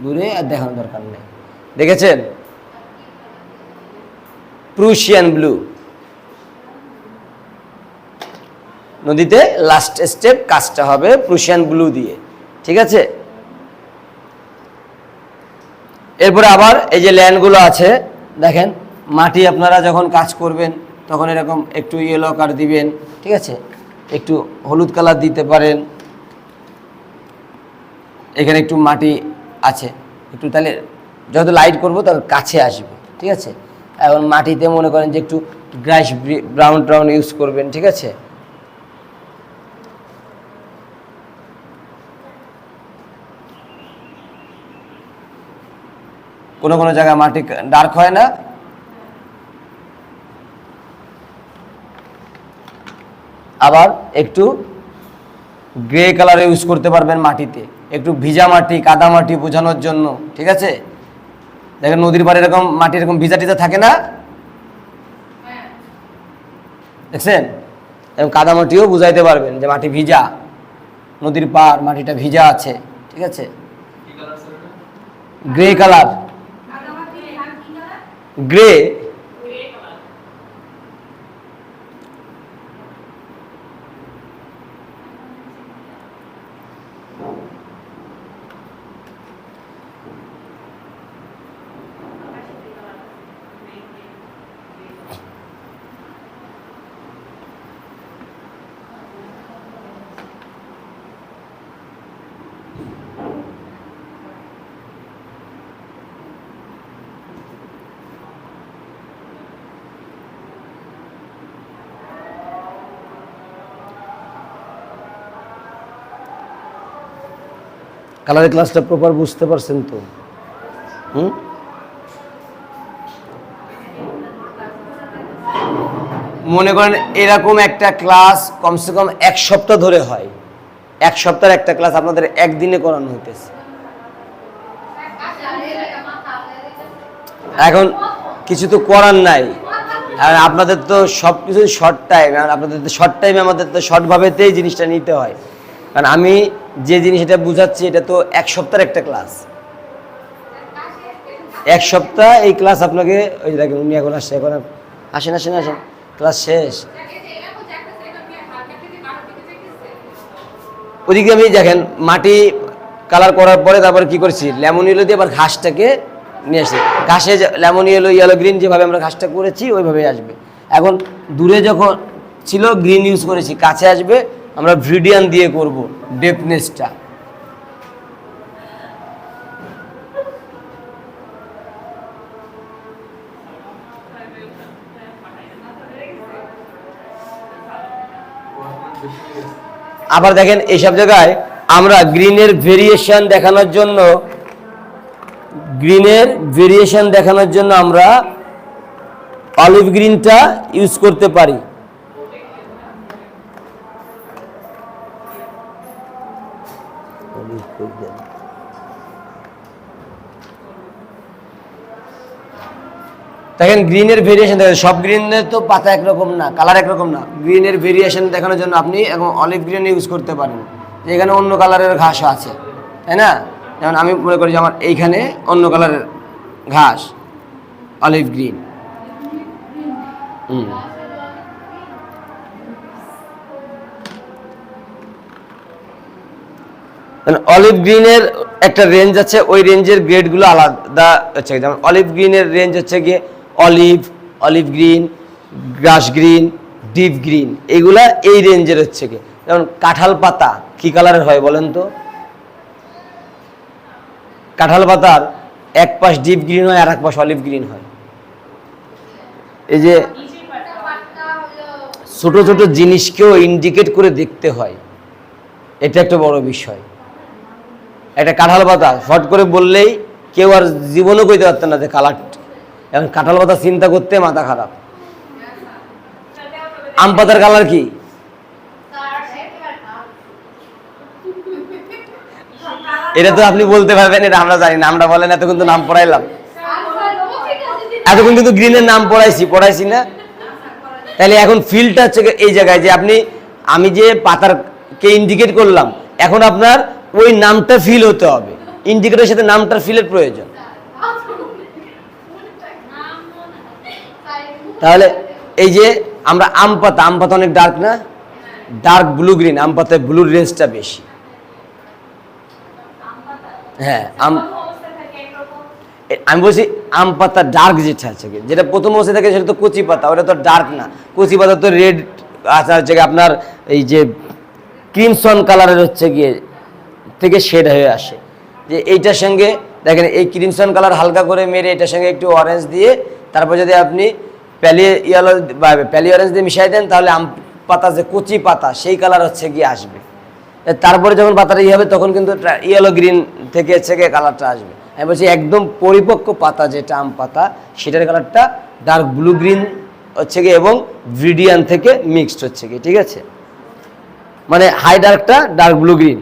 Speaker 1: দূরে আর দেখানোর দরকার নেই। দেখেছেন? Prussian blue. নদীতে লাস্ট স্টেপ কাজটা হবে প্রুশিয়ান ব্লু দিয়ে, ঠিক আছে? এরপরে আবার এই যে ল্যান্ডগুলো আছে, দেখেন মাটি আপনারা যখন কাজ করবেন তখন এরকম একটু ইয়েলো কালার দিবেন, ঠিক আছে, একটু হলুদ কালার দিতে পারেন। এখানে একটু মাটি আছে, একটু তাহলে যত লাইট করব তত কাছে আসবে, ঠিক আছে? এখন মাটিতে মনে করেন যে একটু গ্রাইস ব্রাউন ইউজ করবেন, ঠিক আছে? কোনো কোনো জায়গায় মাটি ডার্ক হয় না, আবার একটু গ্রে কালার ইউজ করতে পারবেন মাটিতে, একটু ভিজা মাটি, কাদা মাটি বোঝানোর জন্য, ঠিক আছে? দেখেন নদীর পাড়ে এরকম মাটি এরকম ভিজা টিজা থাকে না, দেখছেন? এবং কাদা মাটিও বুঝাইতে পারবেন যে মাটি ভিজা, নদীর পাড় মাটিটা ভিজা আছে, ঠিক আছে? Grey colour, grey. কালারের ক্লাসটা প্রপার বুঝতে পারছেন তো? মনে করেন এরকম একটা ক্লাস কমসে কম 1 সপ্তাহ ধরে হয়, 1 সপ্তাহের একটা ক্লাস আপনাদের একদিনে করানো হইতেছে। এখন কিছু তো করার নাই, আর আপনাদের তো সব কিছু শর্ট টাইম, আর আপনাদের তো শর্ট টাইমে আমাদের তো শর্টভাবেতেই জিনিসটা নিতে হয়, কারণ আমি যে জিনিস এটা বুঝাচ্ছি এটা তো 1 সপ্তাহের একটা ক্লাস। 1 সপ্তাহ এই ক্লাস আপনাকে, ওই দেখেন উনি এখন আসছে, এখন আসেন আসেন আসেন, ক্লাস শেষ। ওদিকে আমি দেখেন মাটি কালার করার পরে তারপরে কি করছি, লেমন ইয়েলো দিয়ে আবার ঘাসটাকে নিয়ে আসি। ঘাসে লেমন ইয়েলো, ইয়েলো গ্রিন যেভাবে আমরা ঘাসটা করেছি ওইভাবেই আসবে। এখন দূরে যখন ছিল গ্রিন ইউজ করেছি, কাছে আসবে আমরা ভিডিয়ান দিয়ে করব ডেপনেসটা। আবার দেখেন এইসব জায়গায় আমরা গ্রিনের ভেরিয়েশন দেখানোর জন্য আমরা অলিভ গ্রিনটা ইউজ করতে পারি। দেখেন গ্রিনের ভেরিয়েশন দেখেন, সব গ্রিনের তো পাতা একরকম না, কালার একরকম না। গ্রিনের ভেরিয়েশন দেখানোর জন্য আপনি এখন অলিভ গ্রিন ইউজ করতে পারেন। এখানে অন্য কালারের ঘাসও আছে, তাই না? যেমন আমি মনে করি যে আমার এইখানে অন্য কালারের ঘাস, অলিভ গ্রিন। অলিভ গ্রিনের একটা রেঞ্জ আছে, ওই রেঞ্জের গ্রেডগুলো আলাদা হচ্ছে। যেমন অলিভ গ্রিনের রেঞ্জ হচ্ছে গিয়ে অলিভ গ্রিন, গ্রাস গ্রিন, ডিপ গ্রিন, এইগুলা এই রেঞ্জের হচ্ছে গিয়ে। যেমন কাঁঠাল পাতা কি কালারের হয় বলেন তো? কাঁঠাল পাতার এক পাশ ডিপ গ্রিন হয় আর এক পাশ অলিভ গ্রিন হয়। এই যে ছোট ছোট জিনিসকেও ইন্ডিকেট করে দেখতে হয়, এটা একটা বড় বিষয়। একটা কাঁঠাল পাতা ফট করে বললেই কেউ আর জীবনও কইতে পারতেন না যে কালার। এখন কাঁঠাল পাতা চিন্তা করতে মাথা খারাপ। আম পাতার কালার কি? এটা তো আপনি বলতে পারবেন, এটা আমরা জানি না। আমরা বলেন এতক্ষণ তো নাম পড়াইলাম, এতক্ষণ কিন্তু গ্রিনের নাম পড়াইছি না? তাহলে এখন ফিলটা হচ্ছে এই জায়গায় যে আমি যে পাতারকে ইন্ডিকেট করলাম, এখন আপনার ওই নামটা ফিল হতে হবে। ইন্ডিকেটরের সাথে নামটার ফিলের প্রয়োজন। তাহলে এই যে আমরা আম পাতা অনেক ডার্ক না, ডার্ক ব্লু গ্রিন। আম পাতায় ব্লুর রেঞ্জটা বেশি। হ্যাঁ, আমি বলছি আম পাতা ডার্ক যেটা আছে, যেটা প্রথম অবস্থায় থাকে সেটা তো কচি পাতা, ওটা তো ডার্ক না। কচি পাতা তো রেড আচ্ছা হচ্ছে আপনার এই যে ক্রিমসন কালারের হচ্ছে গিয়ে থেকে শেড হয়ে আসে। যে এইটার সঙ্গে দেখেন এই ক্রিমসন কালার হালকা করে মেরে এটার সঙ্গে একটু অরেঞ্জ দিয়ে তারপর যদি আপনি প্যালি অরেঞ্জ দিয়ে মিশাই দেন, তাহলে আম পাতা যে কচি পাতা সেই কালার হচ্ছে গিয়ে আসবে। তারপরে যখন পাতাটা হবে তখন কিন্তু ইয়েলো গ্রিন থেকে হচ্ছে গিয়ে কালারটা আসবে। আমি বলছি একদম পরিপক্ক পাতা যেটা আম পাতা, সেটার কালারটা ডার্ক ব্লু গ্রিন হচ্ছে গিয়ে এবং ভিডিয়ান থেকে মিক্সড হচ্ছে গিয়ে, ঠিক আছে? মানে হাই ডার্কটা ডার্ক ব্লু গ্রিন।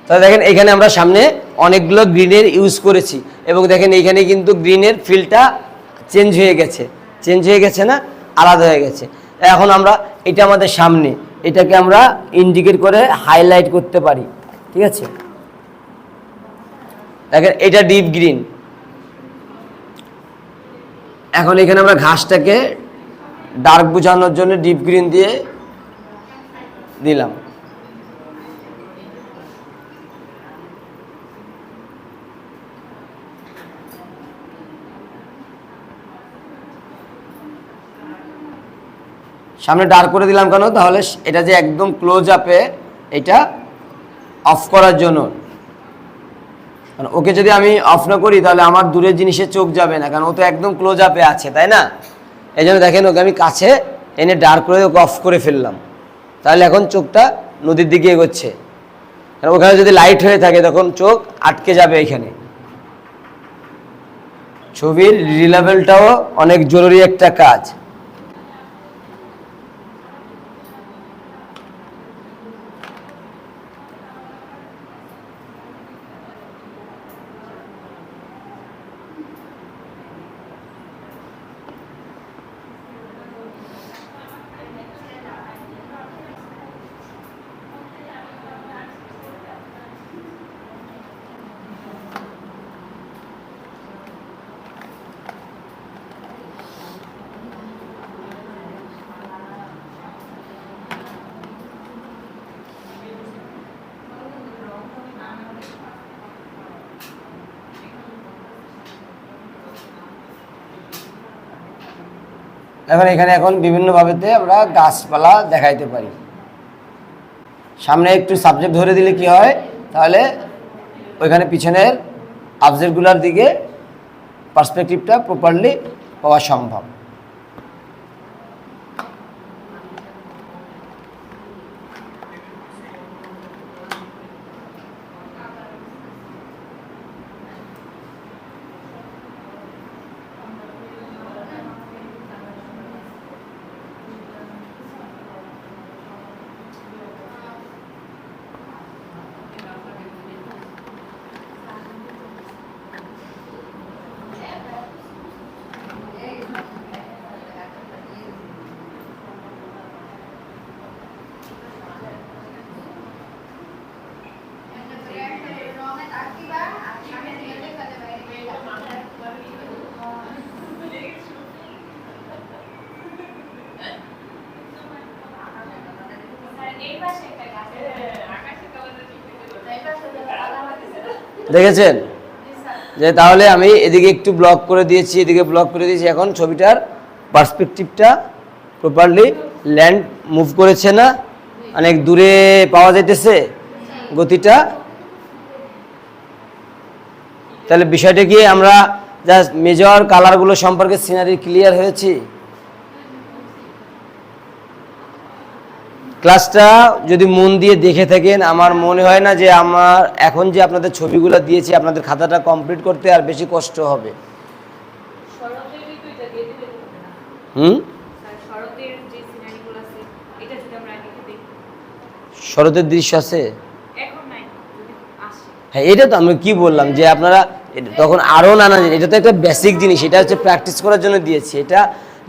Speaker 1: তাহলে দেখেন এখানে আমরা সামনে অনেকগুলো গ্রিনের ইউজ করেছি এবং দেখেন এইখানে কিন্তু গ্রিনের ফিলটা চেঞ্জ হয়ে গেছে না, আলাদা হয়ে গেছে। এখন আমরা এটা আমাদের সামনে, এটাকে আমরা ইন্ডিকেট করে হাইলাইট করতে পারি, ঠিক আছে? দেখেন এটা ডিপ গ্রিন। এখন এখানে আমরা ঘাসটাকে ডার্ক বোঝানোর জন্য ডিপ গ্রিন দিয়ে দিলাম। সামনে ডার্ক করে দিলাম কেন? তাহলে এটা যে একদম ক্লোজ আপে এটা অফ করার জন্য। ওকে যদি আমি অফ না করি তাহলে আমার দূরের জিনিসে চোখ যাবে না, কারণ ও তো একদম ক্লোজ আপে আছে, তাই না? এই জন্য দেখেন ওকে আমি কাছে এনে ডার্ক করে ওকে অফ করে ফেললাম। তাহলে এখন চোখটা নদীর দিকে এগোচ্ছে। ওখানে যদি লাইট হয়ে থাকে তখন চোখ আটকে যাবে এখানে। ছবির রিলেভেলটাও অনেক জরুরি একটা কাজ। এখন বিভিন্নভাবেতে আমরা গাছপালা দেখাইতে পারি। সামনে একটু সাবজেক্ট ধরে দিলে কি হয়, তাহলে ওইখানে পিছনের অবজেক্টগুলোর দিকে পার্সপেক্টিভটা প্রপারলি পাওয়া সম্ভব। দেখেছেন যে তাহলে আমি এদিকে একটু ব্লক করে দিয়েছি, এদিকে ব্লক করে দিয়েছি। এখন ছবিটার পার্সপেক্টিভটা প্রপারলি ল্যান্ড মুভ করেছে না, অনেক দূরে পাওয়া যাইতেছে গতিটা। তাহলে বিষয়টা কি আমরা জাস্ট মেজর কালারগুলো সম্পর্কে সিনারি ক্লিয়ার হয়েছি? ক্লাসটা যদি মন দিয়ে দেখে থাকেন, আমার মনে হয় না যে আমার এখন যে আপনাদের ছবিগুলো দিয়েছি আপনাদের খাতাটা কমপ্লিট করতে আর বেশি কষ্ট হবে। শরতের দৃশ্য আছে, হ্যাঁ এটা তো আমি কি বললাম যে আপনারা তখন আরও নানা জিনিস, এটা তো একটা বেসিক জিনিস, এটা হচ্ছে প্র্যাকটিস করার জন্য দিয়েছি। এটা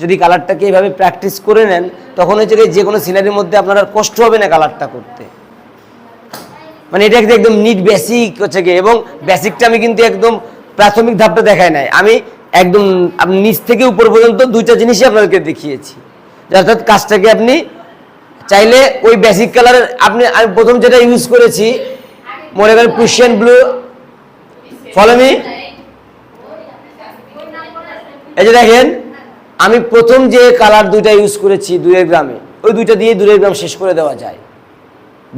Speaker 1: যদি কালারটাকে এইভাবে প্র্যাকটিস করে নেন তখন হচ্ছে যে কোনো সিনারির মধ্যে আপনার আর কষ্ট হবে না কালারটা করতে। মানে এটা একদম নিট বেসিক হচ্ছে গিয়ে, এবং বেসিকটা আমি কিন্তু একদম প্রাথমিক ধাপটা দেখাই নাই, আমি একদম নিচ থেকে উপর পর্যন্ত দুইটা জিনিসই আপনাদেরকে দেখিয়েছি। অর্থাৎ কাজটাকে আপনি চাইলে ওই বেসিক কালারের আমি প্রথম যেটা ইউজ করেছি মনে করেন প্রুশিয়ান ব্লু, ফলো মি, এই যে দেখেন আমি প্রথম যে কালার দুইটা ইউজ করেছি 2 গ্রামে, ওই দুইটা দিয়ে 2 গ্রাম শেষ করে দেওয়া যায়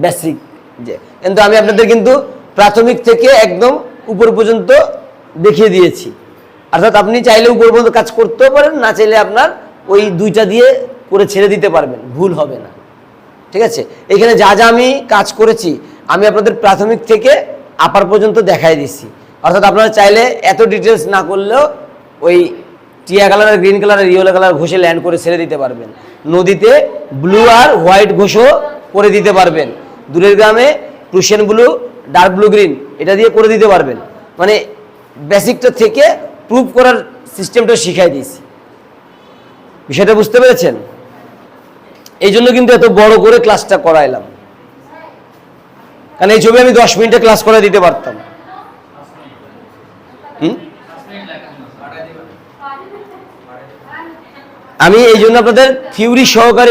Speaker 1: বেসিক যে, কিন্তু আমি আপনাদের কিন্তু প্রাথমিক থেকে একদম উপর পর্যন্ত দেখিয়ে দিয়েছি। অর্থাৎ আপনি চাইলে উপর পর্যন্ত কাজ করতেও পারেন, না চাইলে আপনার ওই দুইটা দিয়ে করে ছেড়ে দিতে পারবেন, ভুল হবে না। ঠিক আছে, এখানে যা যা আমি কাজ করেছি আমি আপনাদের প্রাথমিক থেকে আপার পর্যন্ত দেখাই দিচ্ছি। অর্থাৎ আপনারা চাইলে এত ডিটেলস না করলেও ওই টিয়া কালার আর গ্রিন কালার আর ইয়েলো কালার ঘষে ল্যান্ড করে ছেড়ে দিতে পারবেন। নদীতে ব্লু আর হোয়াইট ঘষও করে দিতে পারবেন। দূরের গ্রামে Prussian blue, dark blue, green এটা দিয়ে করে দিতে পারবেন। মানে বেসিকটা থেকে প্রুভ করার সিস্টেমটা শিখাই দিয়েছি। বিষয়টা বুঝতে পেরেছেন? এই জন্য কিন্তু এত বড় করে ক্লাসটা করাইলাম, কারণ এই ছবি আমি 10 মিনিটে ক্লাস করে দিতে পারতাম। আমি এই জন্য আপনাদের থিওরি সহকারে